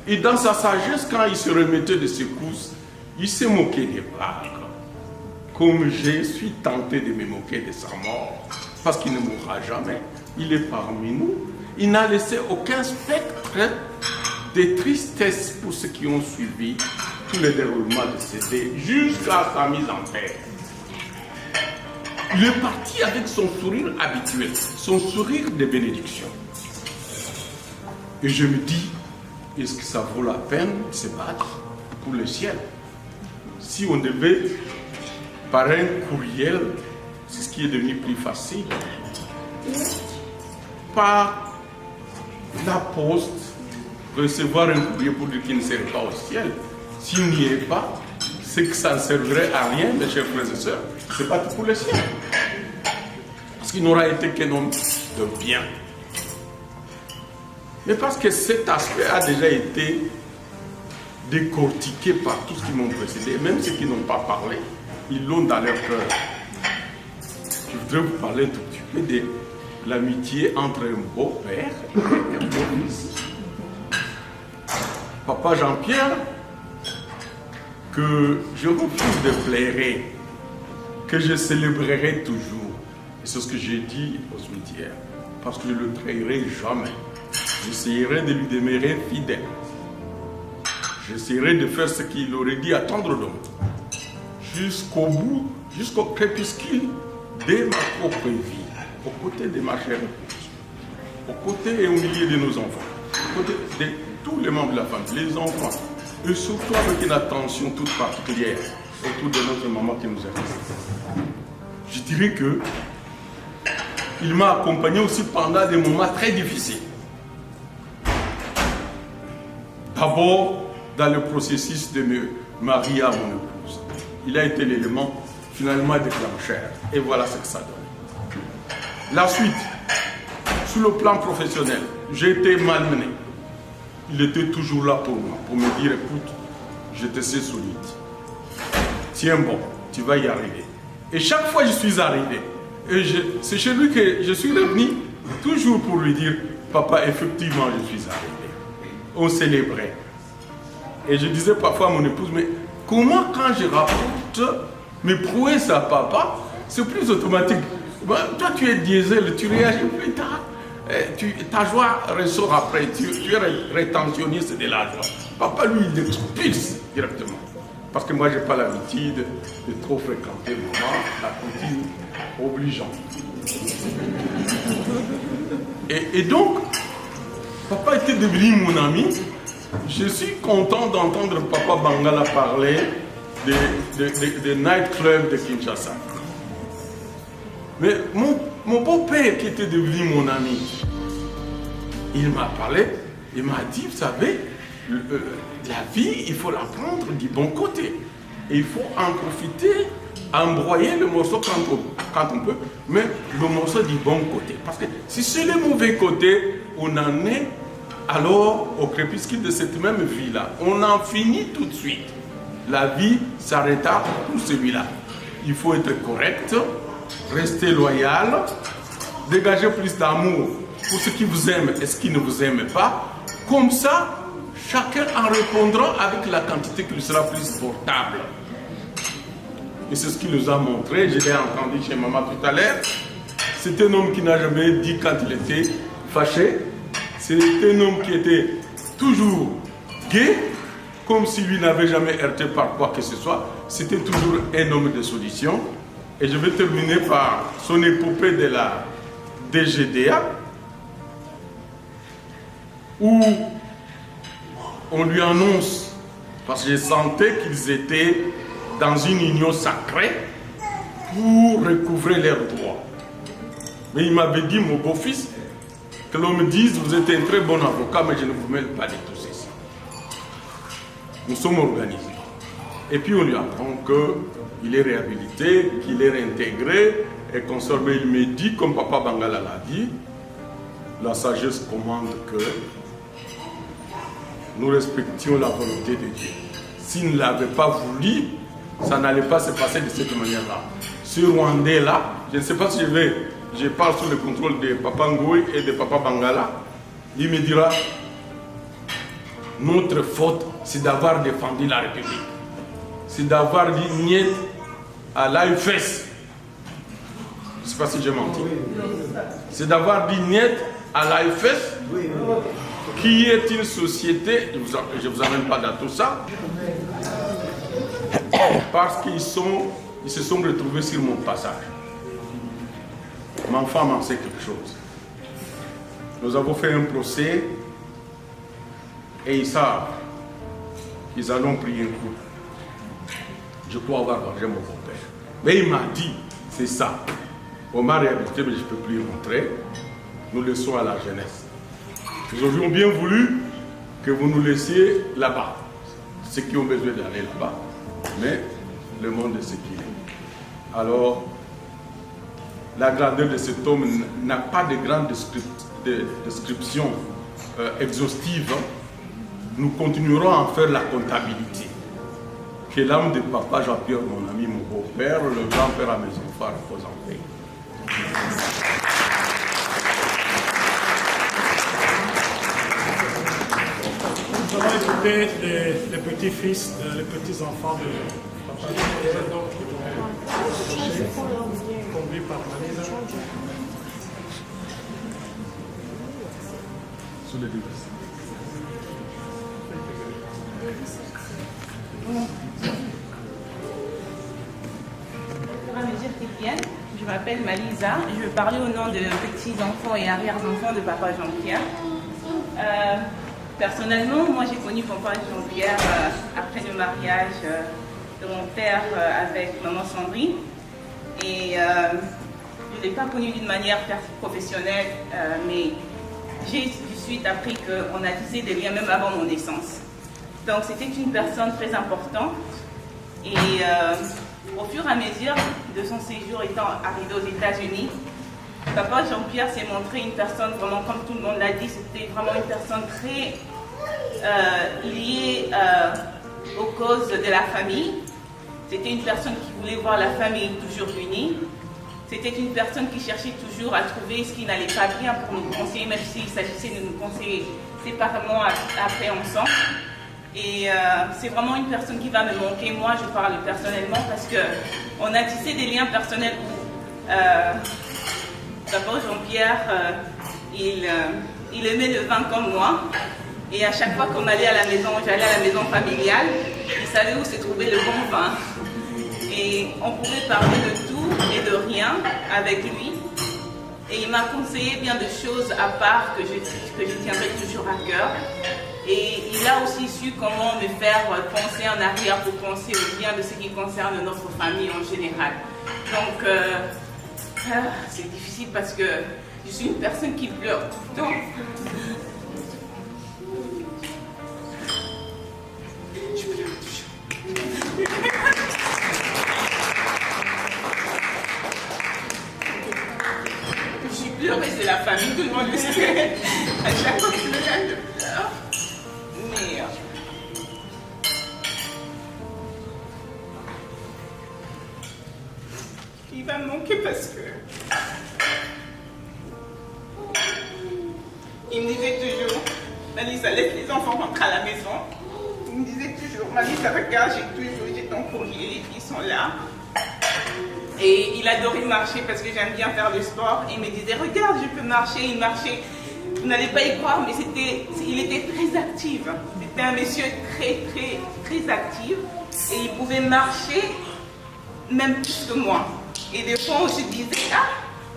Et dans sa sagesse, quand il se remettait de secousses, il se moquait des vagues. Comme je suis tenté de me moquer de sa mort, parce qu'il ne mourra jamais. Il est parmi nous. Il n'a laissé aucun spectre de tristesse pour ceux qui ont suivi tout le déroulement de ces dés jusqu'à sa mise en terre. Il est parti avec son sourire habituel, son sourire de bénédiction. Et je me dis, est-ce que ça vaut la peine de se battre pour le ciel? Si on devait, par un courriel, c'est ce qui est devenu plus facile, par la poste, recevoir un courrier pour dire qu'il ne serait pas au ciel. S'il n'y est pas, c'est que ça ne servirait à rien, mes chers frères et sœurs. Ce n'est pas tout pour le ciel. Parce qu'il n'aura été qu'un homme de bien. Mais parce que cet aspect a déjà été décortiqué par tous ceux qui m'ont précédé, même ceux qui n'ont pas parlé, ils l'ont dans leur cœur. Je voudrais vous parler un tout petit peu de l'amitié entre un beau-père et un beau-fils. Papa Jean-Pierre, que je refuse de plairer, que je célébrerai toujours. Et c'est ce que j'ai dit au cimetière, parce que je ne le trahirai jamais. J'essaierai de lui demeurer fidèle. J'essaierai de faire ce qu'il aurait dit à tendre d'homme. Jusqu'au bout, jusqu'au crépuscule de ma propre vie, aux côtés de ma chère épouse, aux côtés et au milieu de nos enfants, aux côtés de tous les membres de la famille, les enfants, et surtout avec une attention toute particulière autour de notre maman qui nous a laissés. Je dirais que il m'a accompagné aussi pendant des moments très difficiles. D'abord, dans le processus de me marier à mon épouse. Il a été l'élément finalement déclencheur. Et voilà ce que ça donne. La suite, sur le plan professionnel, j'ai été malmené. Il était toujours là pour moi, pour me dire, écoute, je te sais solide. Tiens bon, tu vas y arriver. Et chaque fois je suis arrivé, et c'est chez lui que je suis revenu, toujours pour lui dire, papa, effectivement, je suis arrivé. On célébrait. Et je disais parfois à mon épouse, mais comment quand je rapporte mes prouesses à papa, c'est plus automatique. Toi tu es diesel, tu réagis plus tard. Ta joie ressort après, tu es rétentionniste de la joie. Papa lui il expulse directement. Parce que moi je n'ai pas l'habitude de trop fréquenter maman, la routine obligeante. Et donc, papa était devenu mon ami. Je suis content d'entendre Papa Bangala parler des nightclubs de Kinshasa. Mais mon beau-père qui était devenu mon ami, il m'a parlé, il m'a dit, vous savez, la vie, il faut la prendre du bon côté. Et il faut en profiter, embroyer le morceau quand on peut, mais le morceau du bon côté. Parce que si c'est le mauvais côté, on en est alors au crépuscule de cette même vie-là. On en finit tout de suite. La vie s'arrêta pour celui-là. Il faut être correct, rester loyal, dégager plus d'amour pour ceux qui vous aiment et ceux qui ne vous aiment pas. Comme ça, chacun en répondra avec la quantité qui lui sera plus portable. Et c'est ce qu'il nous a montré. Je l'ai entendu chez maman tout à l'heure. C'est un homme qui n'a jamais dit quand il était fâché. C'est un homme qui était toujours gai, comme si lui n'avait jamais heurté par quoi que ce soit. C'était toujours un homme de solution. Et je vais terminer par son épopée de la DGDA, où on lui annonce, parce que je sentais qu'ils étaient dans une union sacrée pour recouvrer leurs droits. Mais il m'avait dit, mon beau-fils, que l'on me dise, vous êtes un très bon avocat, mais je ne vous mêle pas de tout ceci. Nous sommes organisés. Et puis on lui apprend qu'il est réhabilité, qu'il est réintégré, et qu'on sort. Mais il me dit, comme Papa Bangala l'a dit, la sagesse commande que nous respections la volonté de Dieu. S'il ne l'avait pas voulu, ça n'allait pas se passer de cette manière-là. Ce Rwandais-là, je ne sais pas si je parle sous le contrôle de Papa Ngoui et de Papa Bangala, il me dira, notre faute, c'est d'avoir défendu la République. C'est d'avoir dit niet à l'AFS. Je ne sais pas si j'ai menti. C'est d'avoir dit niet à l'AFS, qui est une société, je ne vous amène pas dans tout ça, parce qu'ils se sont retrouvés sur mon passage. Ma femme en sait quelque chose. Nous avons fait un procès et ils savent qu'ils allons prier un coup. Je crois avoir vengé mon beau-père. Mais il m'a dit, c'est ça. On m'a réhabilité, mais je ne peux plus y rentrer. Nous laissons à la jeunesse. Ils ont bien voulu que vous nous laissiez là-bas, ceux qui ont besoin d'aller là-bas, mais le monde est ce qu'il est. Alors, la grandeur de cet homme n'a pas de grande description exhaustive. Nous continuerons à en faire la comptabilité. Que l'âme de papa Jean-Pierre, mon ami, mon beau-père, le grand-père à mes enfants, repose en paix. Nous allons écouter les petits-fils, les petits-enfants de papa Jean-Pierre, conduits par Malisa. Sous les deux. Au fur et à mesure qu'ils viennent, je m'appelle Malisa, je vais parler au nom de petits-enfants et arrière-enfants de papa Jean-Pierre. Personnellement, moi j'ai connu papa Jean-Pierre après le mariage de mon père avec maman Sandrine. Et je ne l'ai pas connu d'une manière professionnelle, mais j'ai tout de suite appris qu'on a tissé des liens même avant mon naissance. Donc c'était une personne très importante. Et au fur et à mesure de son séjour étant arrivé aux États-Unis, papa Jean-Pierre s'est montré une personne vraiment, comme tout le monde l'a dit, c'était vraiment une personne très liée aux causes de la famille. C'était une personne qui voulait voir la famille toujours unie. C'était une personne qui cherchait toujours à trouver ce qui n'allait pas bien pour nous conseiller, même s'il s'agissait de nous conseiller séparément après ensemble. Et c'est vraiment une personne qui va me manquer. Moi, je parle personnellement parce qu'on a tissé des liens personnels où d'abord Jean-Pierre, il aimait le vin comme moi. Et à chaque fois qu'on allait à la maison, j'allais à la maison familiale, il savait où se trouvait le bon vin. Et on pouvait parler de tout et de rien avec lui. Et il m'a conseillé bien de choses à part que je tiendrai toujours à cœur. Et il a aussi su comment me faire penser en arrière pour penser au bien de ce qui concerne notre famille en général. Donc, c'est difficile parce que je suis une personne qui pleure tout le temps. Je pleure toujours. Je pleure et c'est la famille, tout le monde le sait. À chaque fois que je pleure. Mais il va me manquer parce que il me disait toujours, Malisa, laisse les enfants rentrer à la maison. Il me disait toujours, Malisa, regarde, j'ai ton courrier, ils sont là. Et il adorait marcher parce que j'aime bien faire du sport. Il me disait, regarde, je peux marcher, il marchait. Vous n'allez pas y croire, mais il était très actif. C'était un monsieur très actif. Et il pouvait marcher même plus que moi. Et des fois, on se disait, ah,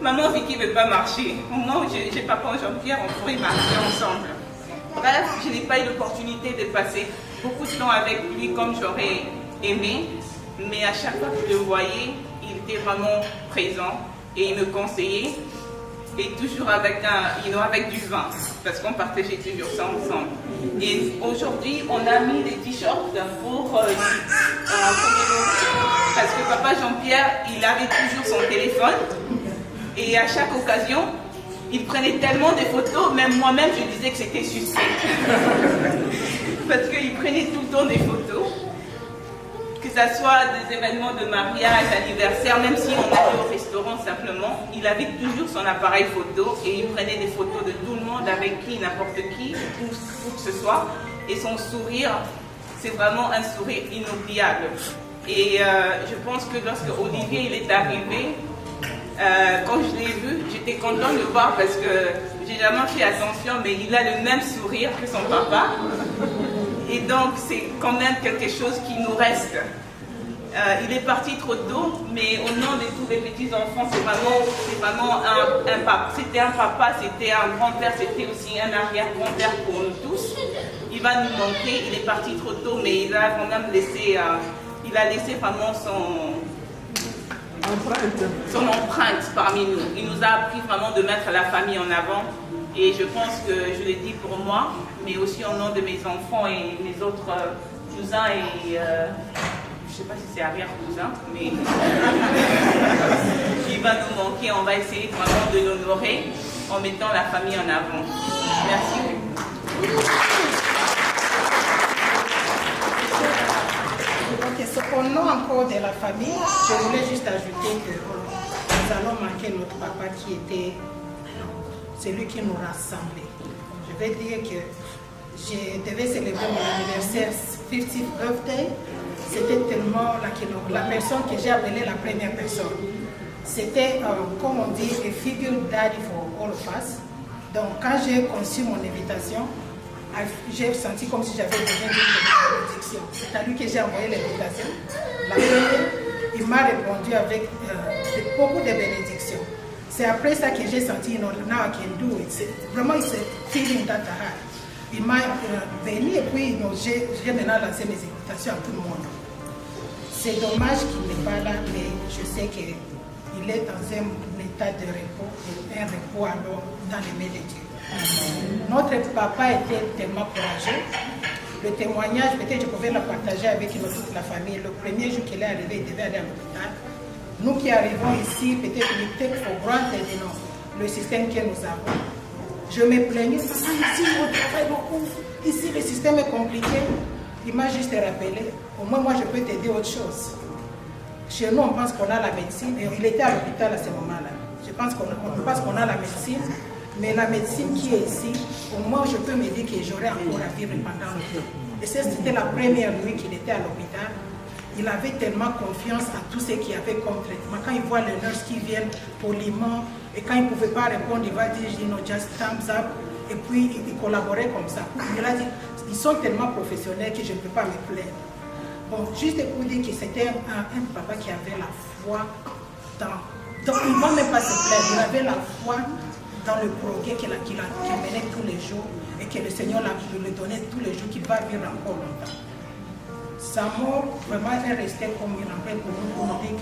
maman Vicky ne veut pas marcher. Au moment où j'ai papa Jean-Pierre, on pourrait marcher ensemble. Bref, je n'ai pas eu l'opportunité de passer beaucoup de temps avec lui comme j'aurais aimé. Mais à chaque fois que je le voyais, il était vraiment présent et il me conseillait. Et toujours avec avec du vin, parce qu'on partageait toujours ça ensemble. Et aujourd'hui, on a mis des t-shirts pour parce que papa Jean-Pierre, il avait toujours son téléphone et à chaque occasion, il prenait tellement de photos, même moi-même, je disais que c'était suspect. Parce qu'il prenait tout le temps des photos. Que ce soit des événements de mariage, d'anniversaire, même si on allait au restaurant simplement, il avait toujours son appareil photo et il prenait des photos de tout le monde, avec qui, n'importe qui, où que ce soit. Et son sourire, c'est vraiment un sourire inoubliable. Et je pense que lorsque Olivier il est arrivé, quand je l'ai vu, j'étais contente de le voir parce que j'ai jamais fait attention, mais il a le même sourire que son papa. Et donc, c'est quand même quelque chose qui nous reste. Il est parti trop tôt, mais au nom de tous les petits-enfants, c'est vraiment un papa. C'était un papa, c'était un grand-père, c'était aussi un arrière-grand-père pour nous tous. Il va nous manquer, il est parti trop tôt, mais il a quand même laissé, il a laissé vraiment son empreinte parmi nous. Il nous a appris vraiment de mettre la famille en avant. Et je pense que je le dis pour moi, mais aussi au nom de mes enfants et mes autres cousins et... je ne sais pas si c'est arrière-cousin, mais qui va nous manquer. On va essayer vraiment de l'honorer en mettant la famille en avant. Merci. Donc, au nom encore de la famille, je voulais juste ajouter que nous allons manquer notre papa qui était celui qui nous rassemblait. Je vais dire que je devais célébrer mon anniversaire 50th birthday. C'était tellement la personne que j'ai appelée la première personne. C'était, comme on dit, a figure daddy for all of us. Donc, quand j'ai conçu mon invitation, j'ai senti comme si j'avais besoin d'une bénédiction. C'est à lui que j'ai envoyé l'invitation. La première, il m'a répondu avec beaucoup de bénédictions. C'est après ça que j'ai senti, now I can do it. Vraiment, c'est feeling that I had. Il m'a béni et puis j'ai maintenant lancé mes invitations à tout le monde. C'est dommage qu'il n'est pas là, mais je sais qu'il est dans un état de repos, un repos alors dans les mains de Dieu. Notre papa était tellement courageux. Le témoignage, peut-être je pouvais le partager avec toute la famille. Le premier jour qu'il est arrivé, il devait aller à l'hôpital. Nous qui arrivons ici, peut-être we take for granted, le système que nous avons. Je me plaignais, ici on travaille beaucoup, ici le système est compliqué. Il m'a juste rappelé, au moins moi je peux t'aider autre chose. Chez nous on pense qu'on a la médecine, et il était à l'hôpital à ce moment-là. Je pense qu'on a la médecine, mais la médecine qui est ici, au moins je peux me dire que j'aurais encore à vivre pendant longtemps. Et c'était la première nuit qu'il était à l'hôpital. Il avait tellement confiance à tous ceux qui avaient comme traitement. Quand il voit les nurses qui viennent poliment, et quand il ne pouvait pas répondre, il va dire, just thumbs up. Et puis, il collaborait comme ça. Il a dit, ils sont tellement professionnels que je ne peux pas me plaindre. Bon, juste pour dire que c'était un papa qui avait la foi dans... Donc, il ne va même pas se plaindre. Il avait la foi dans le progrès qu'il menait tous les jours et que le Seigneur lui donnait tous les jours, qu'il va vivre encore longtemps. Sa mort, vraiment, est restée comme une rappel pour nous, pour nous dire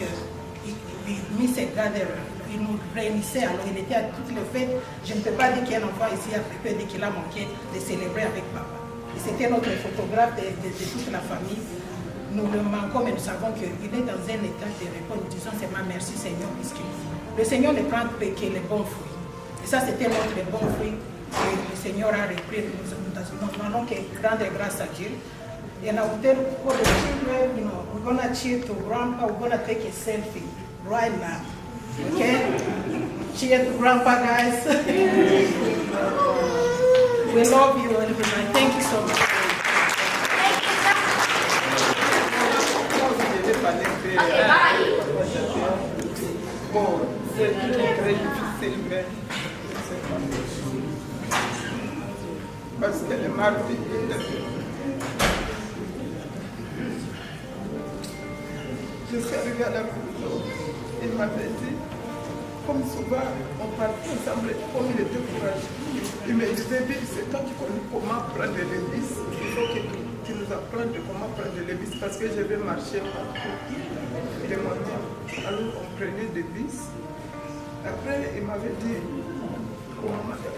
qu'il nous réunissait, alors il était à toutes les fêtes. Je ne peux pas dire qu'un enfant ici a peut dire qu'il a manqué de célébrer avec papa. Et c'était notre photographe de toute la famille. Nous le manquons, mais nous savons qu'il est dans un état de repos. Nous disons seulement merci Seigneur, puisque le Seigneur ne prend que les bons fruits. Et ça, c'était notre bon fruit que le Seigneur a repris. Nous n'allons que rendre grâce à Dieu. And I will tell for the children, we're going to cheer to Grandpa, we're going to take a selfie right now. Okay? Cheer to Grandpa, guys. We love you, everyone. Thank you so much. Bon, c'est très difficile, mais parce qu'elle est mardi. Je suis arrivée à la prison, il m'avait dit, comme souvent, on partait ensemble, comme il était courageux. Il me disait, c'est toi qui connais comment prendre les vis, il faut que tu nous apprennes comment prendre les vis, parce que je vais marcher partout, les moyens. Alors on prenait des vis. Après, il m'avait dit,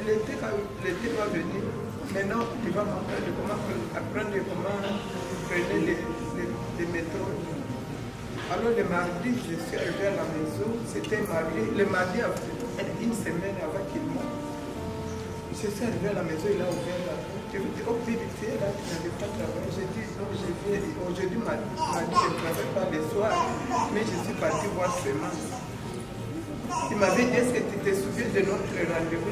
l'été va venir, maintenant tu vas m'apprendre comment prendre les métros. Alors le mardi, je suis arrivé à la maison, c'était marié. Le mardi, une semaine avant qu'il meure, je suis arrivé à la maison, il a ouvert la porte. Je me dis, oh, tu es là, tu n'avais pas travaillé. J'ai dit, non, je viens. Aujourd'hui, mardi, je ne travaille pas le soir, mais je suis parti voir Semence. Il m'avait dit, est-ce que tu te souviens de notre rendez-vous?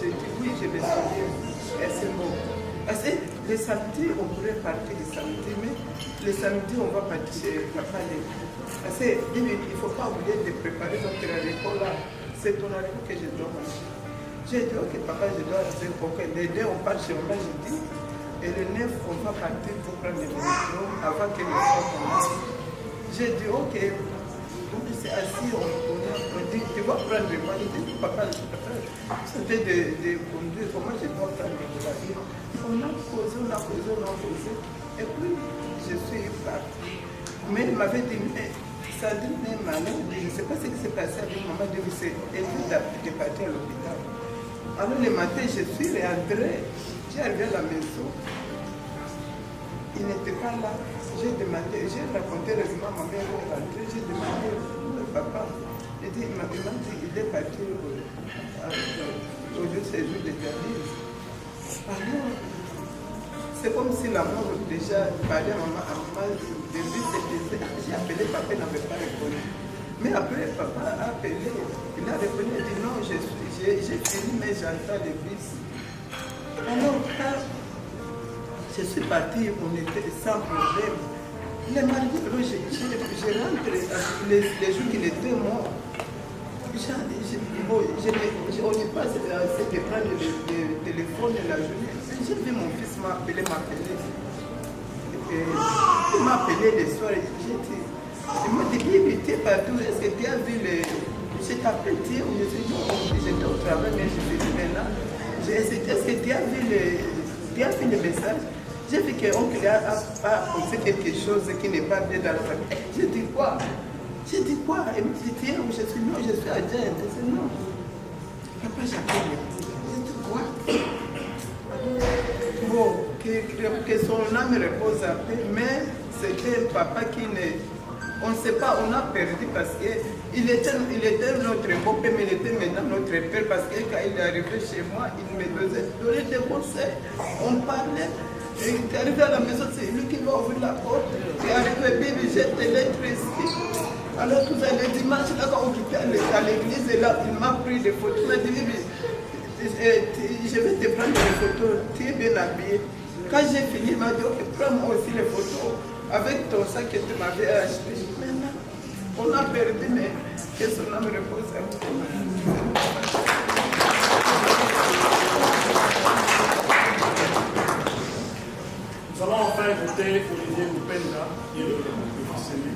J'ai dit, oui, je me souviens. Et c'est bon. Parce que le samedi, on pourrait partir le samedi, mais le samedi, on va partir chez Papa Lévi. Parce qu'il ne faut pas oublier de préparer notre rendez-vous là. C'est ton rendez-vous que je dois marcher. J'ai dit, ok, papa, je dois rester pour que les deux, on part chez moi, j'ai dit. Et le 9, on va partir pour prendre les métros avant que le soir commence. J'ai dit, ok. Donc, c'est assis, on dit, tu vas prendre moi. J'ai dit, papa, c'était de conduire. Comment je dois prendre la vie? On a causé. Et puis, je suis parti. Mais il m'avait dit, mais ça donne malheur. Je ne sais pas ce qui s'est passé avec maman. Elle est partie à l'hôpital. Alors le matin, je suis rentrée, j'ai arrivé à la maison. Il n'était pas là. J'ai demandé, j'ai raconté récemment à ma mère est rentrée, j'ai demandé au papa. Il m'a dit qu'il est parti au lieu de séjour de David. Alors, c'est comme si l'amour déjà parlait à maman. Début, j'ai appelé, papa n'avait pas répondu. Mais après, papa a appelé, il a répondu, il a dit non, j'ai fini, mais j'entends les bus. Alors, quand je suis partie, on était sans problème. Le mardi, je rentre les jours qu'il était mort. On n'est pas assez de prendre le téléphone de la journée. J'ai vu mon fils m'appeler. Il m'a appelé le soir. Il m'a dit, Bibi, tu es partout. Est-ce que tu as vu les... Je t'appelle, tu es où? Je dis, non, j'étais au travail, mais je fais maintenant. Est-ce que tu as vu le message? J'ai vu qu'oncle a posé quelque chose qui n'est pas bien dans la famille. J'ai dit quoi? J'ai dit quoi? Elle me dit, tiens, je suis non, je suis adjointe. Je dis non. Papa, j'appelle. J'ai dit quoi? Bon, que son âme repose en paix, mais c'était un papa qui ne... On ne sait pas, on a perdu parce qu'il était notre beau-père, mais il était maintenant notre père parce que quand il est arrivé chez moi, il me donnait des conseils. On parlait. Et il est arrivé à la maison, c'est lui qui va ouvrir la porte. Il est arrivé, Bibi, j'ai tes lettres ici. Alors tout ça, le dimanche, là, quand on quittait à l'église, et là, il m'a pris des photos. Il m'a dit, Bibi, je vais te prendre des photos, tu es bien habillé. Quand j'ai fini, il m'a dit, ok, prends-moi aussi les photos avec ton sac que tu m'avais acheté. Maintenant, on a perdu, mais que son âme repose un peu. Nous allons enfin voter Olivier Mupenda, qui est le vice-aîné.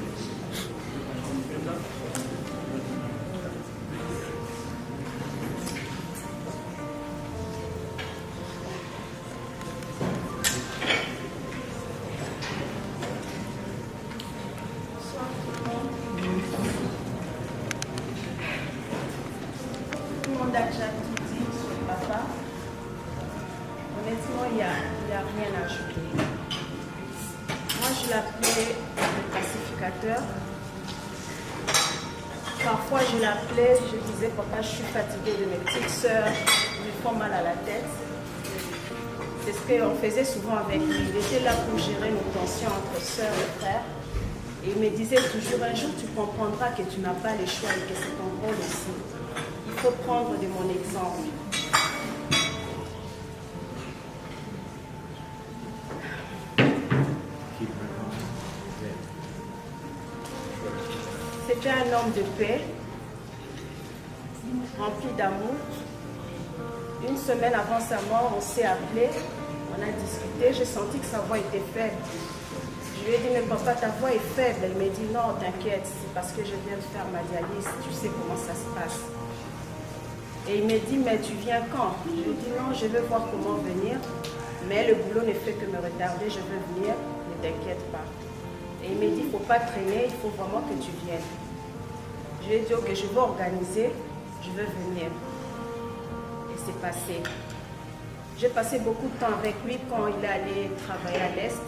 Tout le monde a déjà tout dit sur le papa. Honnêtement, il n'y a rien à ajouter. Moi, je l'appelais le pacificateur. Parfois, je l'appelais, je disais, papa, je suis fatiguée de mes petites sœurs, ils me font mal à la tête. C'est ce qu'on faisait souvent avec lui. Il était là pour gérer nos tensions entre sœurs et frères. Et il me disait toujours, un jour, tu comprendras que tu n'as pas le choix et que c'est ton rôle aussi. Il faut prendre de mon exemple. C'était un homme de paix, rempli d'amour. Une semaine avant sa mort, on s'est appelé, on a discuté, j'ai senti que sa voix était faible. Je lui ai dit, mais papa, ta voix est faible. Elle m'a dit, non, t'inquiète, c'est parce que je viens de faire ma dialyse, tu sais comment ça se passe. Et il m'a dit, mais tu viens quand? Je lui ai dit, non, je veux voir comment venir, mais le boulot ne fait que me retarder, je veux venir, ne t'inquiète pas. Et il m'a dit, il ne faut pas traîner, il faut vraiment que tu viennes. Je lui ai dit, ok, je vais organiser, je veux venir. Et c'est passé. J'ai passé beaucoup de temps avec lui quand il est allé travailler à l'Est.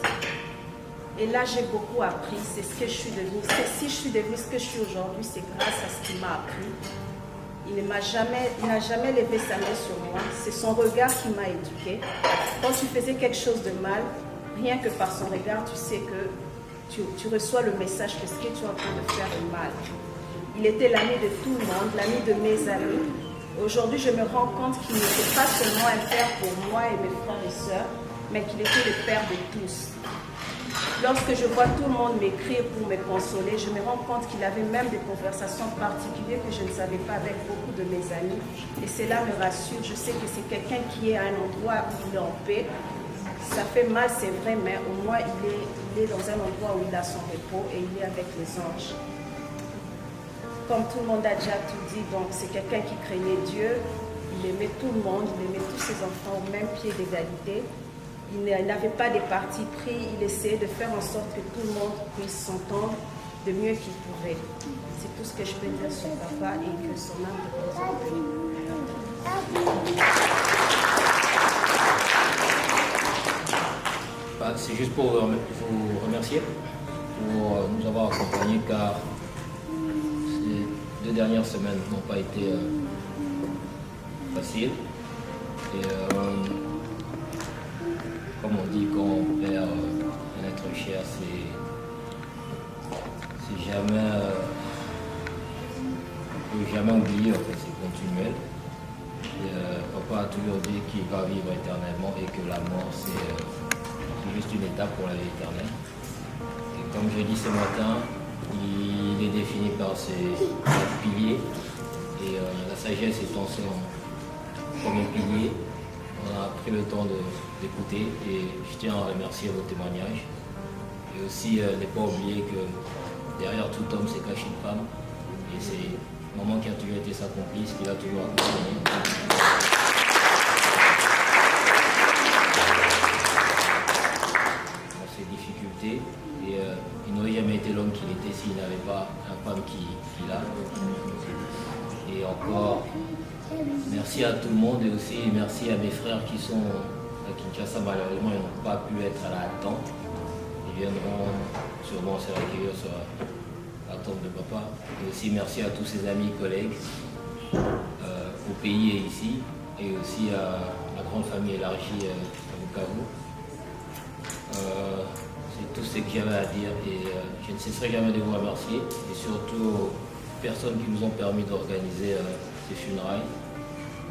Et là, j'ai beaucoup appris, c'est ce que je suis devenue. Si je suis devenue ce que je suis aujourd'hui, c'est grâce à ce qu'il m'a appris. Il n'a jamais levé sa main sur moi. C'est son regard qui m'a éduquée. Quand tu faisais quelque chose de mal, rien que par son regard, tu sais que tu reçois le message que ce que tu es en train de faire est mal. Il était l'ami de tout le monde, l'ami de mes amis. Aujourd'hui, je me rends compte qu'il n'était pas seulement un père pour moi et mes frères et sœurs, mais qu'il était le père de tous. Lorsque je vois tout le monde m'écrire pour me consoler, je me rends compte qu'il avait même des conversations particulières que je ne savais pas avec beaucoup de mes amis. Et cela me rassure. Je sais que c'est quelqu'un qui est à un endroit où il est en paix. Ça fait mal, c'est vrai, mais au moins il est dans un endroit où il a son repos et il est avec les anges. Comme tout le monde a déjà tout dit, donc c'est quelqu'un qui craignait Dieu. Il aimait tout le monde, il aimait tous ses enfants au même pied d'égalité. Il n'avait pas de parti pris, il essayait de faire en sorte que tout le monde puisse s'entendre de mieux qu'il pouvait. C'est tout ce que je peux dire sur papa et que son âme repose en paix. C'est juste pour vous remercier pour nous avoir accompagnés, car ces 2 dernières semaines n'ont pas été faciles. Et comme on dit, quand on perd un être cher, c'est jamais, on ne peut jamais oublier, en fait, c'est continuel. Papa a toujours dit qu'il va vivre éternellement et que la mort c'est juste une étape pour la vie éternelle. Et comme je dit ce matin, il est défini par ses 4 piliers. Et la sagesse étant son premier pilier, on a pris le temps d'écouter et je tiens à remercier vos témoignages. Et aussi ne pas oublier que derrière tout homme se cache une femme. Et c'est maman qui a toujours été sa complice, qui l'a toujours accompagné. Et il n'aurait jamais été l'homme qu'il était s'il n'avait pas une femme qu'il a. Et encore, merci à tout le monde et aussi merci à mes frères qui sont à Kinshasa. Malheureusement, ils n'ont pas pu être là à temps. Ils viendront sûrement se recueillir sur la tombe de papa. Et aussi merci à tous ses amis, collègues au pays et ici. Et aussi à la grande famille élargie à Bukavu. C'est tout ce qu'il y avait à dire et je ne cesserai jamais de vous remercier et surtout aux personnes qui nous ont permis d'organiser ces funérailles.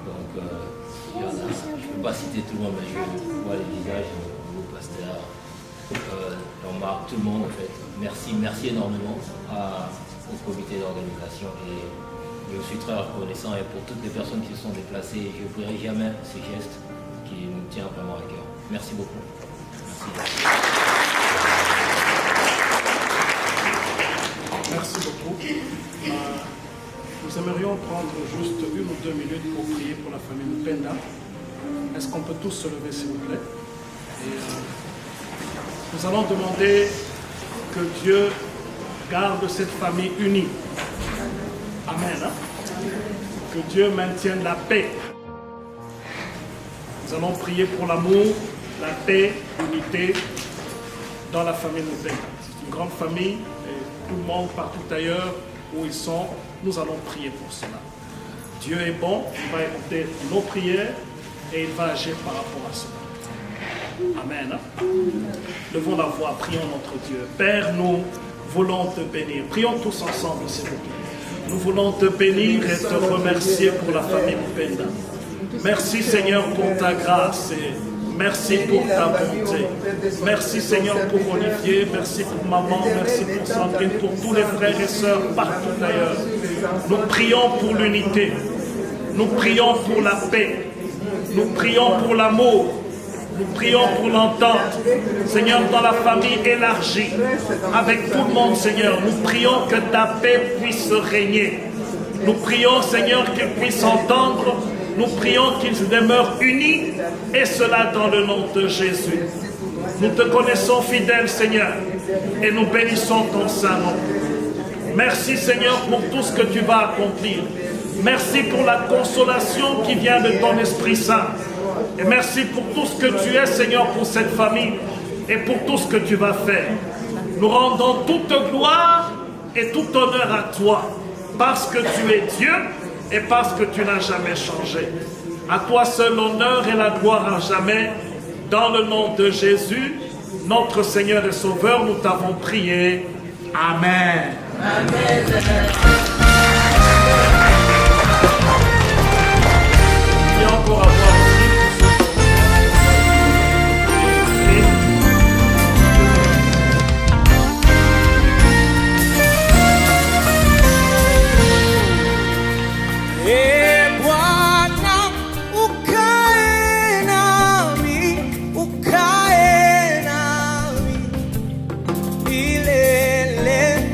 Donc il y en a, je ne peux pas citer tout le monde, mais je vois les visages, le pasteur, Jean-Marc, tout le monde en fait. Merci énormément au comité d'organisation et je suis très reconnaissant et pour toutes les personnes qui se sont déplacées, je n'oublierai jamais ces gestes qui nous tiennent vraiment à cœur. Merci beaucoup. Merci. Merci beaucoup. Nous aimerions prendre juste 1 ou 2 minutes pour prier pour la famille Mpenda. Est-ce qu'on peut tous se lever, s'il vous plaît? Et nous allons demander que Dieu garde cette famille unie. Amen. Que Dieu maintienne la paix. Nous allons prier pour l'amour, la paix, l'unité dans la famille Mpenda. C'est une grande famille. Tout le monde, partout ailleurs où ils sont, nous allons prier pour cela. Dieu est bon, il va écouter nos prières et il va agir par rapport à cela. Amen. Levons la voix, prions notre Dieu. Père, nous voulons te bénir. Prions tous ensemble, s'il vous plaît. Nous voulons te bénir et te remercier pour la famille Mpenda. Merci Seigneur pour ta grâce et merci pour ta bonté. Merci Seigneur pour Olivier, merci pour maman, merci pour Sandrine, pour tous les frères et sœurs partout ailleurs. Nous prions pour l'unité, nous prions pour la paix, nous prions pour l'amour, nous prions pour l'entente. Seigneur, dans la famille élargie, avec tout le monde Seigneur, nous prions que ta paix puisse régner. Nous prions Seigneur qu'ils puissent entendre. Nous prions qu'ils demeurent unis, et cela dans le nom de Jésus. Nous te connaissons fidèle, Seigneur, et nous bénissons ton saint nom. Merci, Seigneur, pour tout ce que tu vas accomplir. Merci pour la consolation qui vient de ton Esprit Saint. Et merci pour tout ce que tu es, Seigneur, pour cette famille, et pour tout ce que tu vas faire. Nous rendons toute gloire et tout honneur à toi, parce que tu es Dieu, et parce que tu n'as jamais changé. À toi seul l'honneur et la gloire à jamais. Dans le nom de Jésus, notre Seigneur et Sauveur, nous t'avons prié. Amen. Amen. Il y a encore à voir Milele,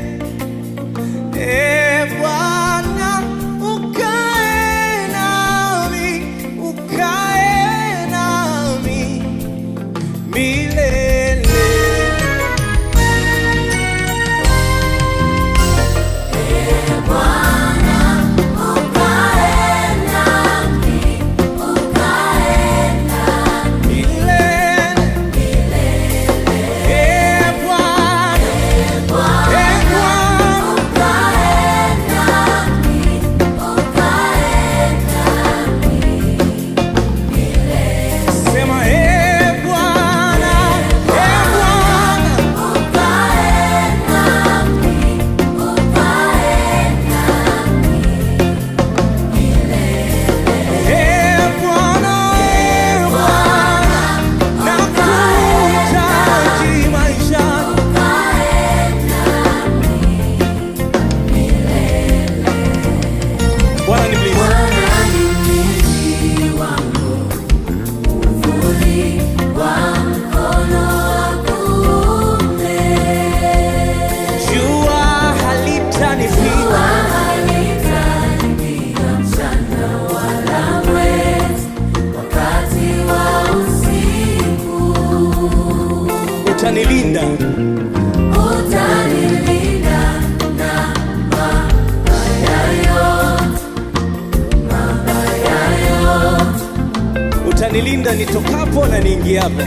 utanilinda nitokapo na niingiapo.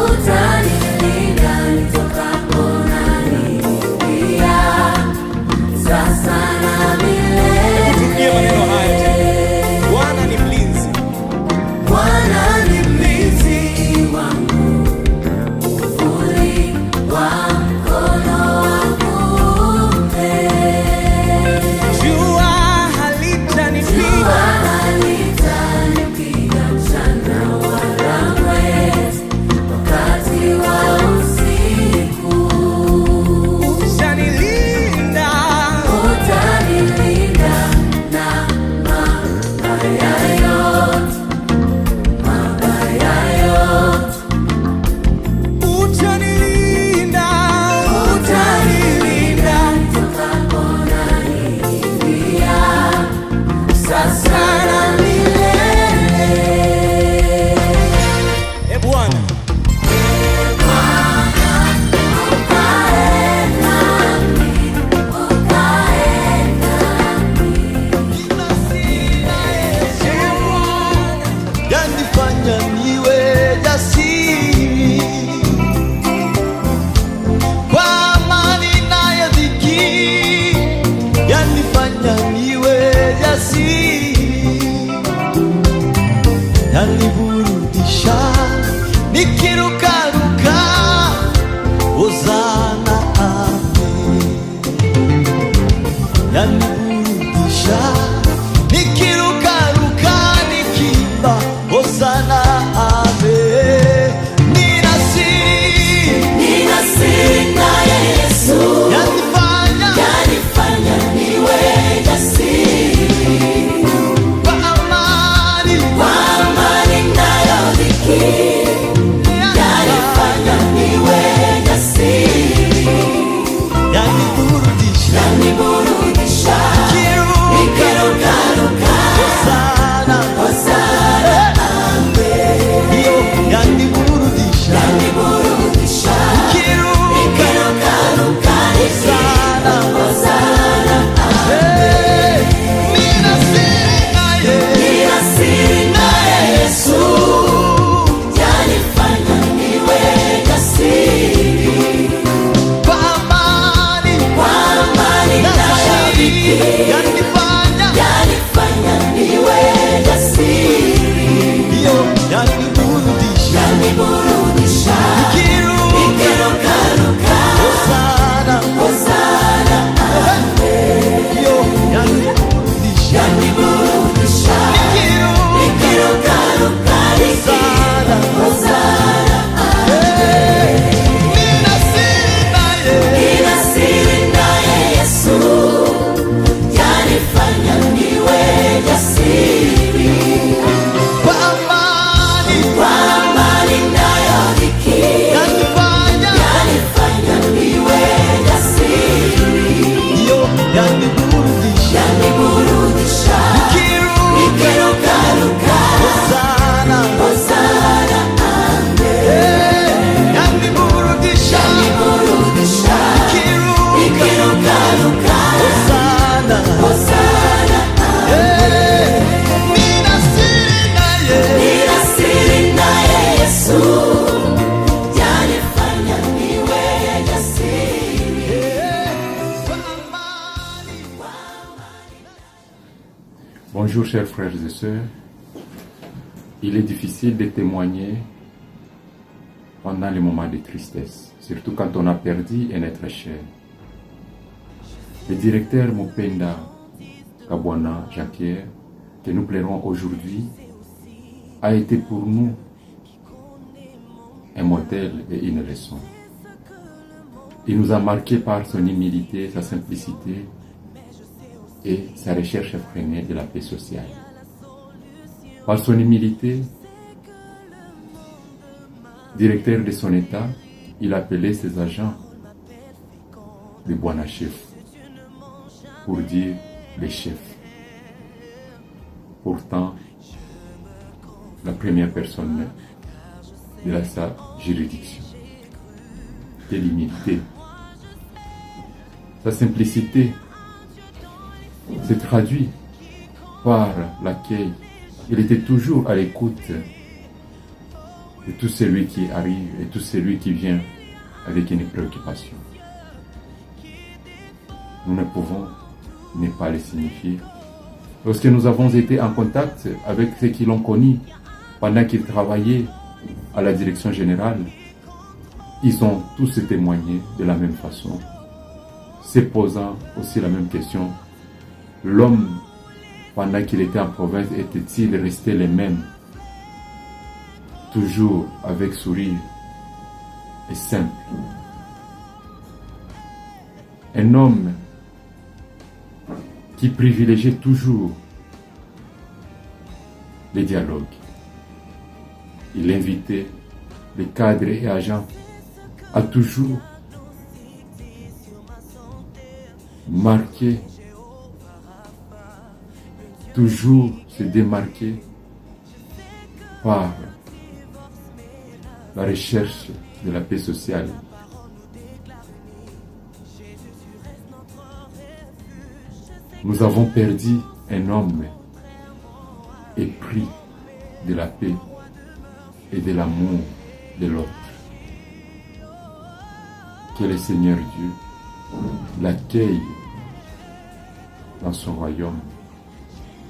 Utanilinda nitokapo na niingia, sasa na milele. Turudie maneno haya tena. Bwana ni mlinzi. Bwana ni mlinzi wangu, uvuli wa mkono wangu. Jua halitanipiga mchana wala mwezi, wakati wa usiku. Utanilinda na mabaya yote, mabaya yote. Utanilinda nitokapo na niingia, sasa na milele. E Bwana, yanifanya niwe jasiri kwa amani nayo dhiki, yanifanya niwe jasiri, yaniburudisha nikirukaruka, hosana amen, yaniburudisha nikirukaruka nikimba hosana amen. Nina siri naye Yesu, yanifanya niwe jasiri kwa amani nayo dhiki, yanifanya niwe jasiri, yaniburudisha nikirukaruka, hosana amen. Iyo yaniburudisha nikirukaruka, hosana amen. Nina siri naye Yesu, yanifanya niwe jasiri kwa amani nayo dhiki, yanifanya niwe jasiri, iyo yaniburudisha nikirukaruka, hosana amen. Iyo yaniburudisha nikirukaruka, hosana amen. Nina siri naye Yesu, yanifanya niwe jasiri kwa amani nayo dhiki, yanifanya niwe jasiri, iyo yaniburudisha nikirukaruka, hosana amen. Yaniburudisha nikirukaruka, hosana amen. Nina siri naye Yesu, yanifanya niwe jasiri. Bonjour chers frères et sœurs. Il est difficile de témoigner pendant les moments de tristesse, surtout quand on a perdu un être cher. Le directeur Mopenda Kabwana Jacquier, que nous pleurons aujourd'hui, a été pour nous un modèle et une leçon. Il nous a marqué par son humilité, sa simplicité et sa recherche effrénée de la paix sociale. Par son humilité, directeur de son État, il appelait ses agents de Bwana Chef pour dire les chefs. Pourtant, la première personne de sa juridiction. De l'humilité. Sa simplicité se traduit par laquelle il était toujours à l'écoute de tout celui qui arrive et tout celui qui vient avec une préoccupation. Nous ne pouvons ne pas les signifier. Lorsque nous avons été en contact avec ceux qui l'ont connu pendant qu'ils travaillaient à la direction générale, ils ont tous témoigné de la même façon, se posant aussi la même question. L'homme, pendant qu'il était en province, était-il resté le même, toujours avec sourire et simple? Un homme qui privilégiait toujours les dialogues. Il invitait les cadres et agents à toujours marquer, toujours se démarquer par la recherche de la paix sociale. Nous avons perdu un homme épris de la paix et de l'amour de l'autre. Que le Seigneur Dieu l'accueille dans son royaume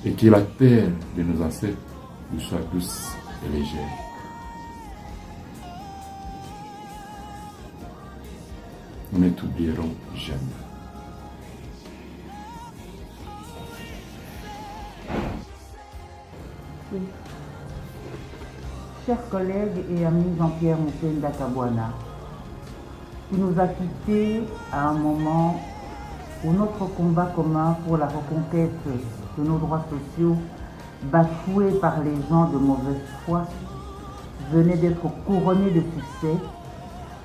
et que la terre de nos ancêtres nous soit douce et légère. Nous ne t'oublierons jamais. Oui. Chers collègues et amis Jean-Pierre Mukenda Kabwana, qui nous a quittés à un moment où notre combat commun pour la reconquête de nos droits sociaux, bafoués par les gens de mauvaise foi, venait d'être couronné de succès,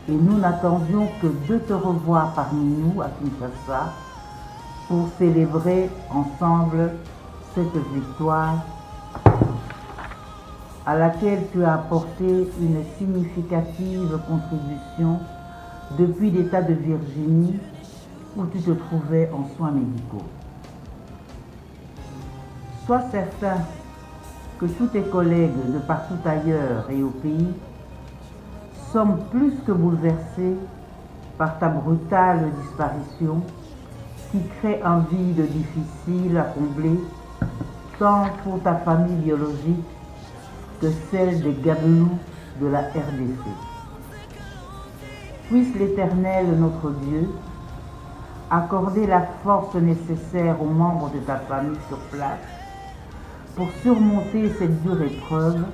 et nous n'attendions que de te revoir parmi nous à Kinshasa pour célébrer ensemble cette victoire à laquelle tu as apporté une significative contribution depuis l'État de Virginie où tu te trouvais en soins médicaux. Sois certain que tous tes collègues de partout ailleurs et au pays sommes plus que bouleversés par ta brutale disparition qui crée un vide difficile à combler tant pour ta famille biologique que celle des Gabelous de la RDC. Puisse l'Éternel, notre Dieu, accorder la force nécessaire aux membres de ta famille sur place pour surmonter cette dure épreuve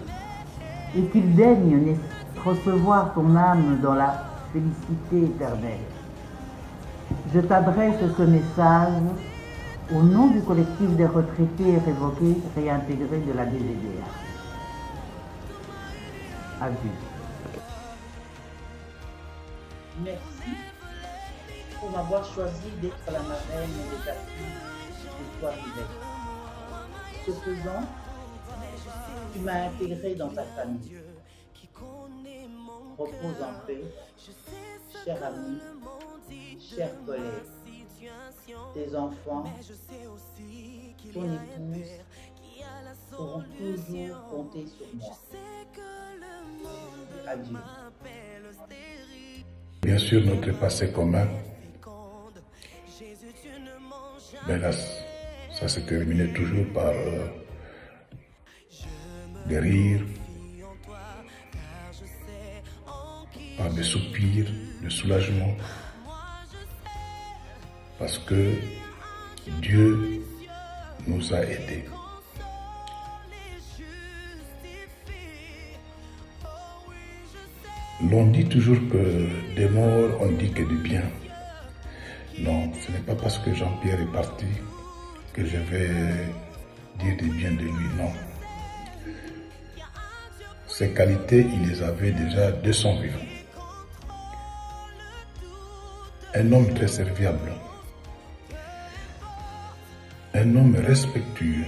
et qu'il daigne recevoir ton âme dans la félicité éternelle. Je t'adresse ce message au nom du collectif des retraités révoqués réintégrés de la DGDA. Adieu. Merci pour m'avoir choisi d'être la marraine de ta fille de toi Vivette. Ce faisant, tu m'as intégré dans ta famille. Repose en paix, cher ami, chers collègues, tes enfants, ton épouse pourront toujours compter sur moi. Adieu. Bien sûr, notre passé commun, mais là, ça se terminait toujours par des rires, par des soupirs de soulagement, parce que Dieu nous a aidés. L'on dit toujours que des morts, on dit que du bien. Non, ce n'est pas parce que Jean-Pierre est parti que je vais dire du bien de lui, non. Ses qualités, il les avait déjà de son vivant. Un homme très serviable, un homme respectueux,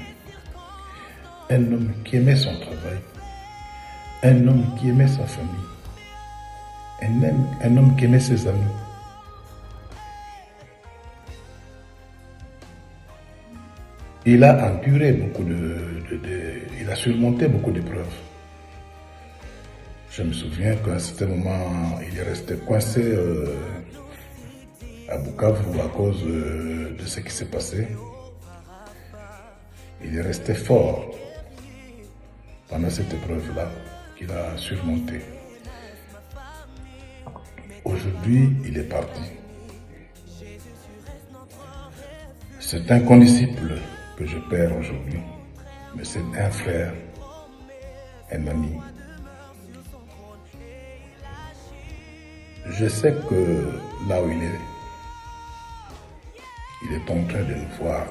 un homme qui aimait son travail, un homme qui aimait sa famille, un homme qui aimait ses amis. Il a enduré beaucoup il a surmonté beaucoup d'épreuves. Je me souviens qu'à un certain moment, il est resté coincé à Bukavu à cause de ce qui s'est passé. Il est resté fort pendant cette épreuve-là qu'il a surmontée. Aujourd'hui, il est parti. C'est un condisciple que je perds aujourd'hui, mais c'est un frère, un ami. Je sais que là où il est en train de nous voir.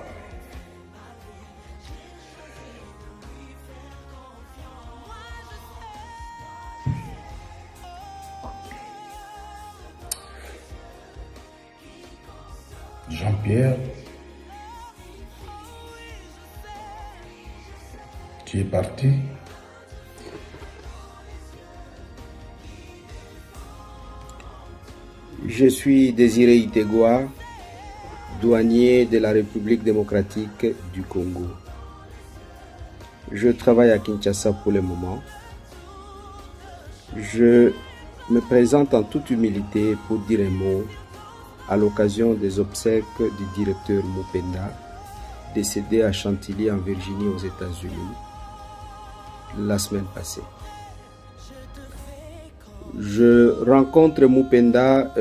Jean-Pierre, tu es parti. Je suis Désiré Itegua, douanier de la République démocratique du Congo. Je travaille à Kinshasa pour le moment. Je me présente en toute humilité pour dire un mot à l'occasion des obsèques du directeur Mupenda, décédé à Chantilly en Virginie aux États-Unis la semaine passée. Je rencontre Mupenda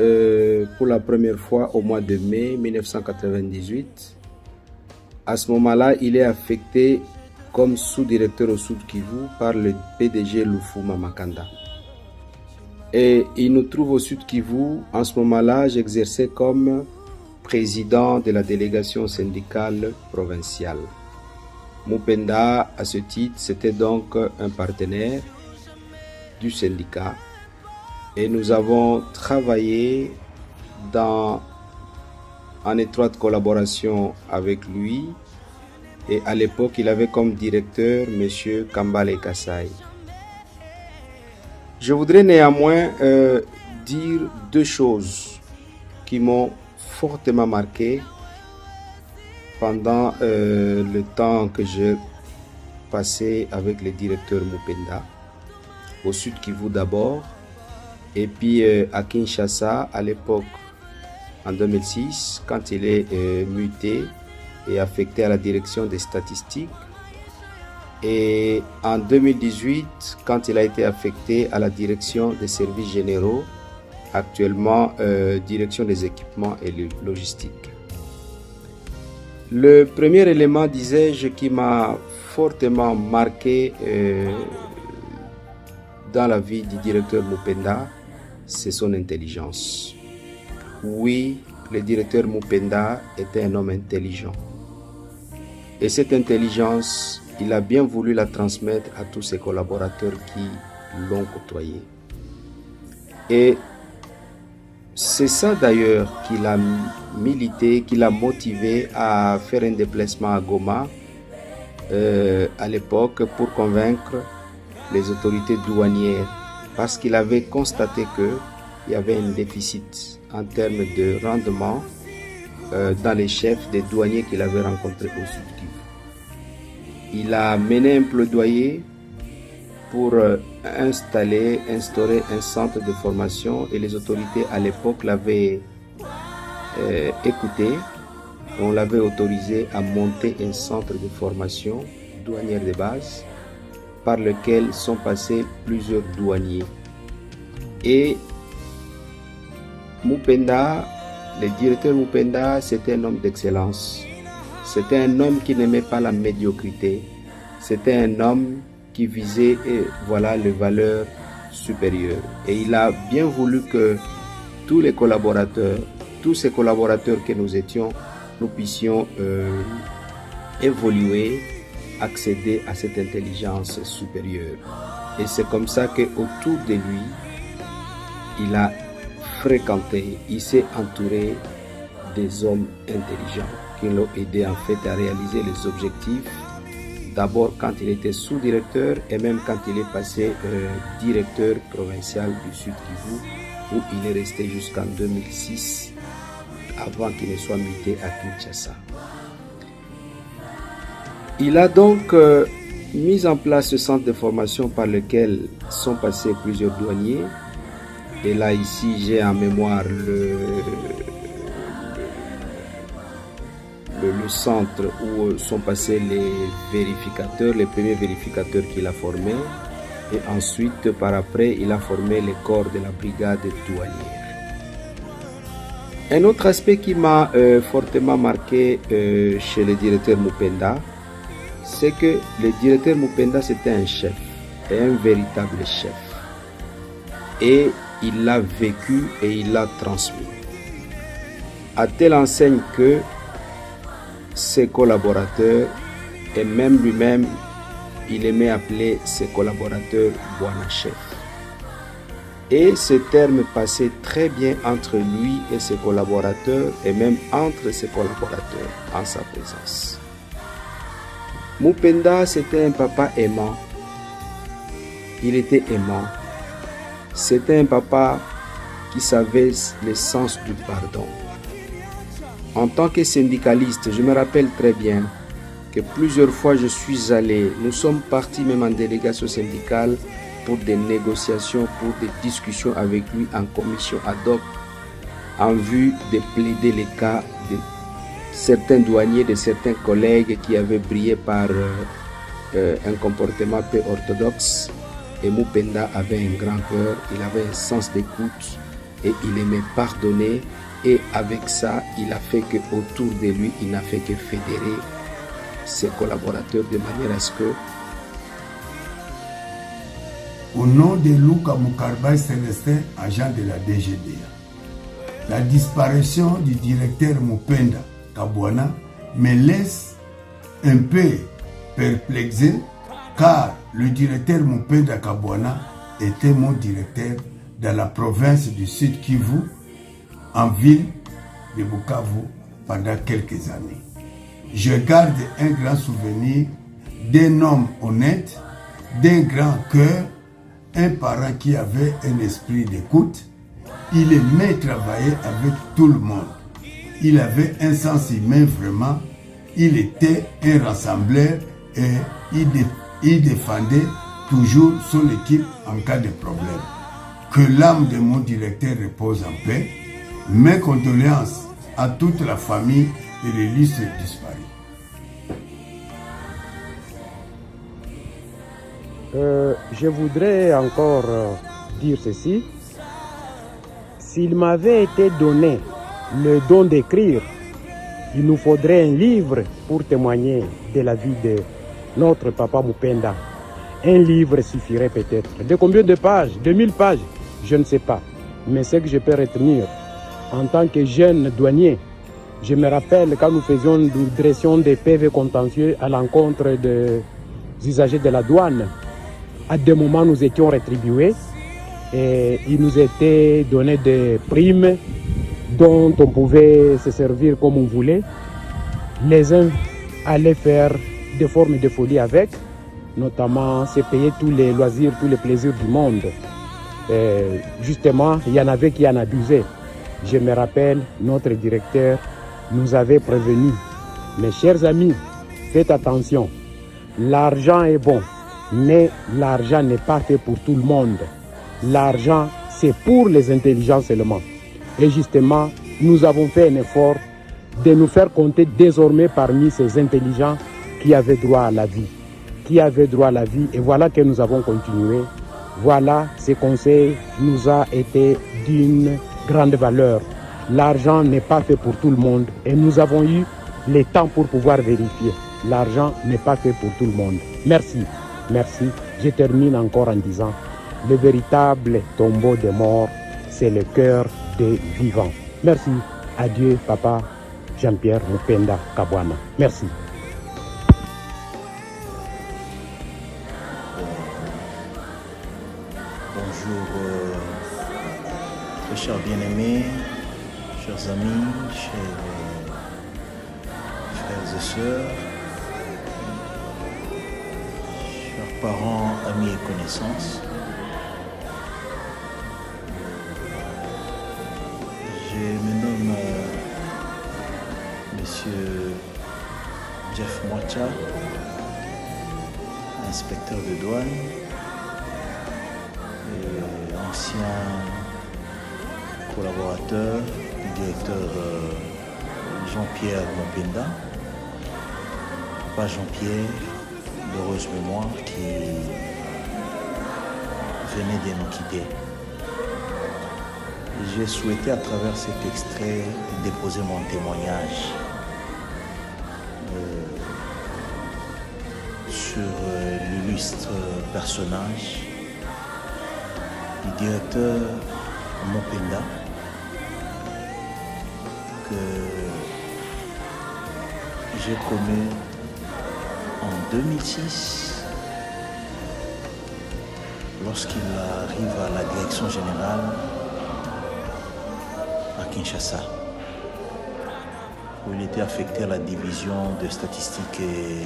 pour la première fois au mois de mai 1998. À ce moment-là, il est affecté comme sous-directeur au Sud Kivu par le PDG Lufuma Makanda. Et il nous trouve au Sud Kivu. En ce moment-là, j'exerçais comme président de la délégation syndicale provinciale. Mupenda, à ce titre, c'était donc un partenaire du syndicat. Et nous avons travaillé en étroite collaboration avec lui. Et à l'époque, il avait comme directeur M. Kambale Kasai. Je voudrais néanmoins dire deux choses qui m'ont fortement marqué pendant le temps que j'ai passé avec le directeur Mupenda, au Sud Kivu d'abord, et puis à Kinshasa à l'époque, en 2006, quand il est muté et affecté à la direction des statistiques. Et en 2018, quand il a été affecté à la direction des services généraux, actuellement direction des équipements et logistique. Le premier élément, disais-je, qui m'a fortement marqué dans la vie du directeur Mupenda, c'est son intelligence. Oui, le directeur Mupenda était un homme intelligent. Et cette intelligence, il a bien voulu la transmettre à tous ses collaborateurs qui l'ont côtoyé. Et c'est ça d'ailleurs qui l'a milité, qui l'a motivé à faire un déplacement à Goma à l'époque pour convaincre les autorités douanières, parce qu'il avait constaté qu'il y avait un déficit en termes de rendement dans les chefs des douaniers qu'il avait rencontrés au Sud Kivu. Il a mené un plaidoyer pour instaurer un centre de formation et les autorités à l'époque l'avaient écouté. On l'avait autorisé à monter un centre de formation douanière de base par lequel sont passés plusieurs douaniers. Et Mupenda, le directeur Mupenda, c'était un homme d'excellence. C'était un homme qui n'aimait pas la médiocrité. C'était un homme qui visait les valeurs supérieures. Et il a bien voulu que tous ces collaborateurs que nous étions, nous puissions évoluer, accéder à cette intelligence supérieure. Et c'est comme ça qu'autour de lui, il a fréquenté, il s'est entouré des hommes intelligents qui l'ont aidé en fait à réaliser les objectifs. D'abord quand il était sous-directeur et même quand il est passé directeur provincial du Sud Kivu, où il est resté jusqu'en 2006 avant qu'il ne soit muté à Kinshasa. Il a donc mis en place ce centre de formation par lequel sont passés plusieurs douaniers. Et là, ici, j'ai en mémoire le centre où sont passés les vérificateurs, les premiers vérificateurs qu'il a formés. Et ensuite, par après, il a formé les corps de la brigade douanière. Un autre aspect qui m'a fortement marqué chez le directeur Mupenda, c'est que le directeur Mupenda, c'était un chef, et un véritable chef. Et il l'a vécu et il l'a transmis. À telle enseigne que ses collaborateurs, et même lui-même, il aimait appeler ses collaborateurs Bwana Chef. Et ce terme passait très bien entre lui et ses collaborateurs, et même entre ses collaborateurs en sa présence. Mupenda, c'était un papa aimant. Il était aimant. C'était un papa qui savait le sens du pardon. En tant que syndicaliste, je me rappelle très bien que plusieurs fois je suis allé, nous sommes partis même en délégation syndicale pour des négociations, pour des discussions avec lui en commission ad hoc, en vue de plaider les cas de certains douaniers, de certains collègues qui avaient brillé par un comportement peu orthodoxe. Et Mupenda avait un grand cœur, il avait un sens d'écoute et il aimait pardonner. Et avec ça, il a fait que autour de lui, il n'a fait que fédérer ses collaborateurs de manière à ce que... Au nom de Luka Mukarbay Célestin, agent de la DGDA, la disparition du directeur Mupenda Kabwana me laisse un peu perplexé, car le directeur Mupenda Kabwana était mon directeur dans la province du Sud Kivu, en ville de Bukavu, pendant quelques années. Je garde un grand souvenir d'un homme honnête, d'un grand cœur, un parent qui avait un esprit d'écoute. Il aimait travailler avec tout le monde. Il avait un sens humain vraiment. Il était un rassembleur et il défendait toujours son équipe en cas de problème. Que l'âme de mon directeur repose en paix. Mes condoléances à toute la famille et les listes disparues. Je voudrais encore dire ceci. S'il m'avait été donné le don d'écrire, il nous faudrait un livre pour témoigner de la vie de notre papa Mupenda. Un livre suffirait peut-être. De combien de pages? 2000 pages? Je ne sais pas. Mais ce que je peux retenir, en tant que jeune douanier, je me rappelle quand nous dressions des PV contentieux à l'encontre des usagers de la douane. À des moments, nous étions rétribués et il nous était donné des primes dont on pouvait se servir comme on voulait. Les uns allaient faire des formes de folie avec, notamment se payer tous les loisirs, tous les plaisirs du monde. Et justement, il y en avait qui en abusaient. Je me rappelle, notre directeur nous avait prévenus. Mes chers amis, faites attention. L'argent est bon, mais l'argent n'est pas fait pour tout le monde. L'argent, c'est pour les intelligents seulement. Et justement, nous avons fait un effort de nous faire compter désormais parmi ces intelligents qui avaient droit à la vie. Qui avaient droit à la vie. Et voilà que nous avons continué. Voilà, ce conseil nous a été d'une grande valeur. L'argent n'est pas fait pour tout le monde et nous avons eu le temps pour pouvoir vérifier. L'argent n'est pas fait pour tout le monde. Merci, merci. Je termine encore en disant, le véritable tombeau des morts, c'est le cœur des vivants. Merci. Adieu, papa Jean-Pierre Mupenda Kabwana. Merci. Bonjour, chers bien-aimés, chers amis, chers frères et sœurs, chers parents, amis et connaissances. Je me nomme Monsieur Jeff Mwacha. inspecteur de douane, et ancien collaborateur du directeur Jean-Pierre Mopenda, Papa Jean-Pierre, d'heureuse mémoire, qui venait de nous quitter. J'ai souhaité à travers cet extrait déposer mon témoignage sur l'illustre personnage du directeur Mopenda que j'ai connu en 2006 lorsqu'il arrive à la direction générale à Kinshasa, où il était affecté à la division de statistiques et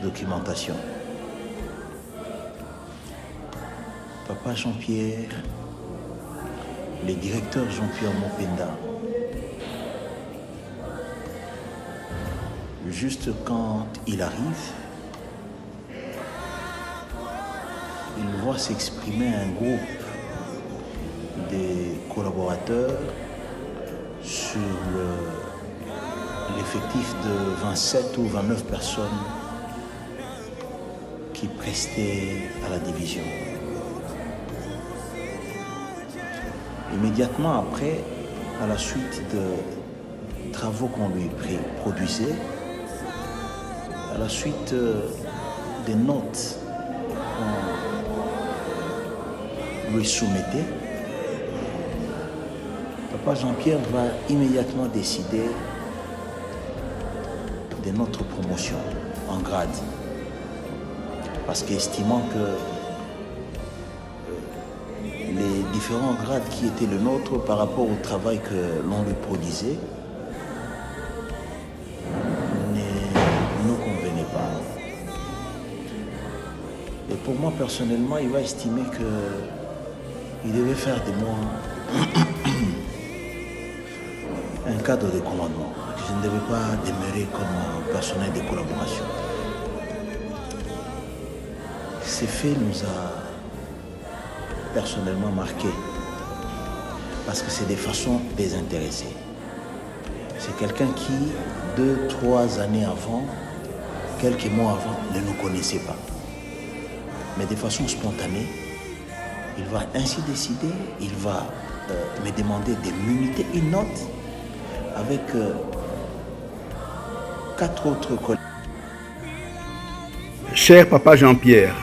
documentation. Papa Jean-Pierre, le directeur Jean-Pierre Mopenda, juste quand il arrive, il voit s'exprimer un groupe de collaborateurs sur l'effectif de 27 ou 29 personnes qui prestaient à la division. Immédiatement après, à la suite de travaux qu'on lui produisait, à la suite des notes qu'on lui soumettait, Papa Jean-Pierre va immédiatement décider de notre promotion en grade. Parce qu'estimant que les différents grades qui étaient le nôtre par rapport au travail que l'on lui produisait ne nous convenaient pas. Et pour moi personnellement, il va estimer qu'il devait faire de moi un cadre de commandement. Je ne devais pas demeurer comme personnel de collaboration. Ces faits nous a personnellement marqués parce que c'est de façon désintéressée. C'est quelqu'un qui, 2-3 années avant, quelques mois avant, ne nous connaissait pas. Mais de façon spontanée, il va ainsi décider, il va me demander de m'uniter une note avec 4 autres collègues. Cher Papa Jean-Pierre,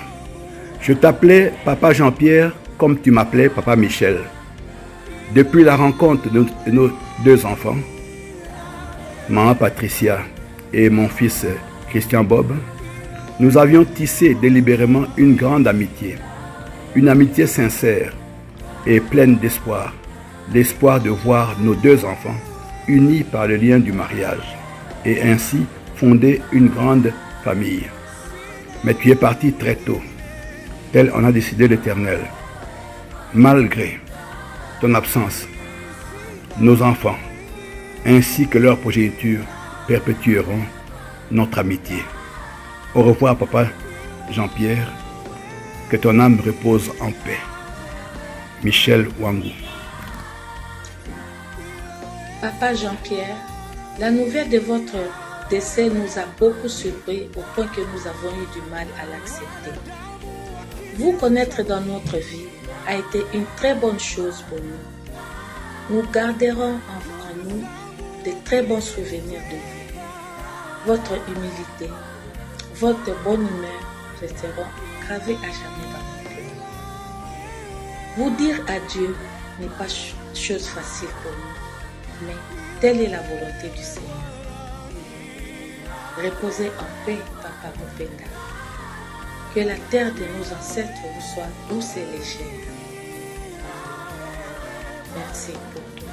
je t'appelais Papa Jean-Pierre comme tu m'appelais Papa Michel. Depuis la rencontre de nos 2 enfants, Maman Patricia et mon fils Christian Bob, nous avions tissé délibérément une grande amitié. Une amitié sincère et pleine d'espoir. L'espoir de voir nos 2 enfants unis par le lien du mariage et ainsi fonder une grande famille. Mais tu es parti très tôt, tel en a décidé l'Éternel. Malgré ton absence, nos enfants, ainsi que leur progéniture, perpétueront notre amitié. Au revoir, Papa Jean-Pierre, que ton âme repose en paix. Michel Wangou. Papa Jean-Pierre, la nouvelle de votre décès nous a beaucoup surpris au point que nous avons eu du mal à l'accepter. Vous connaître dans notre vie a été une très bonne chose pour nous. Nous garderons en nous de très bons souvenirs de vous. Votre humilité, votre bonne humeur resteront gravés à jamais dans notre cœur. Vous dire adieu n'est pas chose facile pour nous, mais telle est la volonté du Seigneur. Reposez en paix, Papa Mopenda. Que la terre de nos ancêtres vous soit douce et légère. Merci pour tout.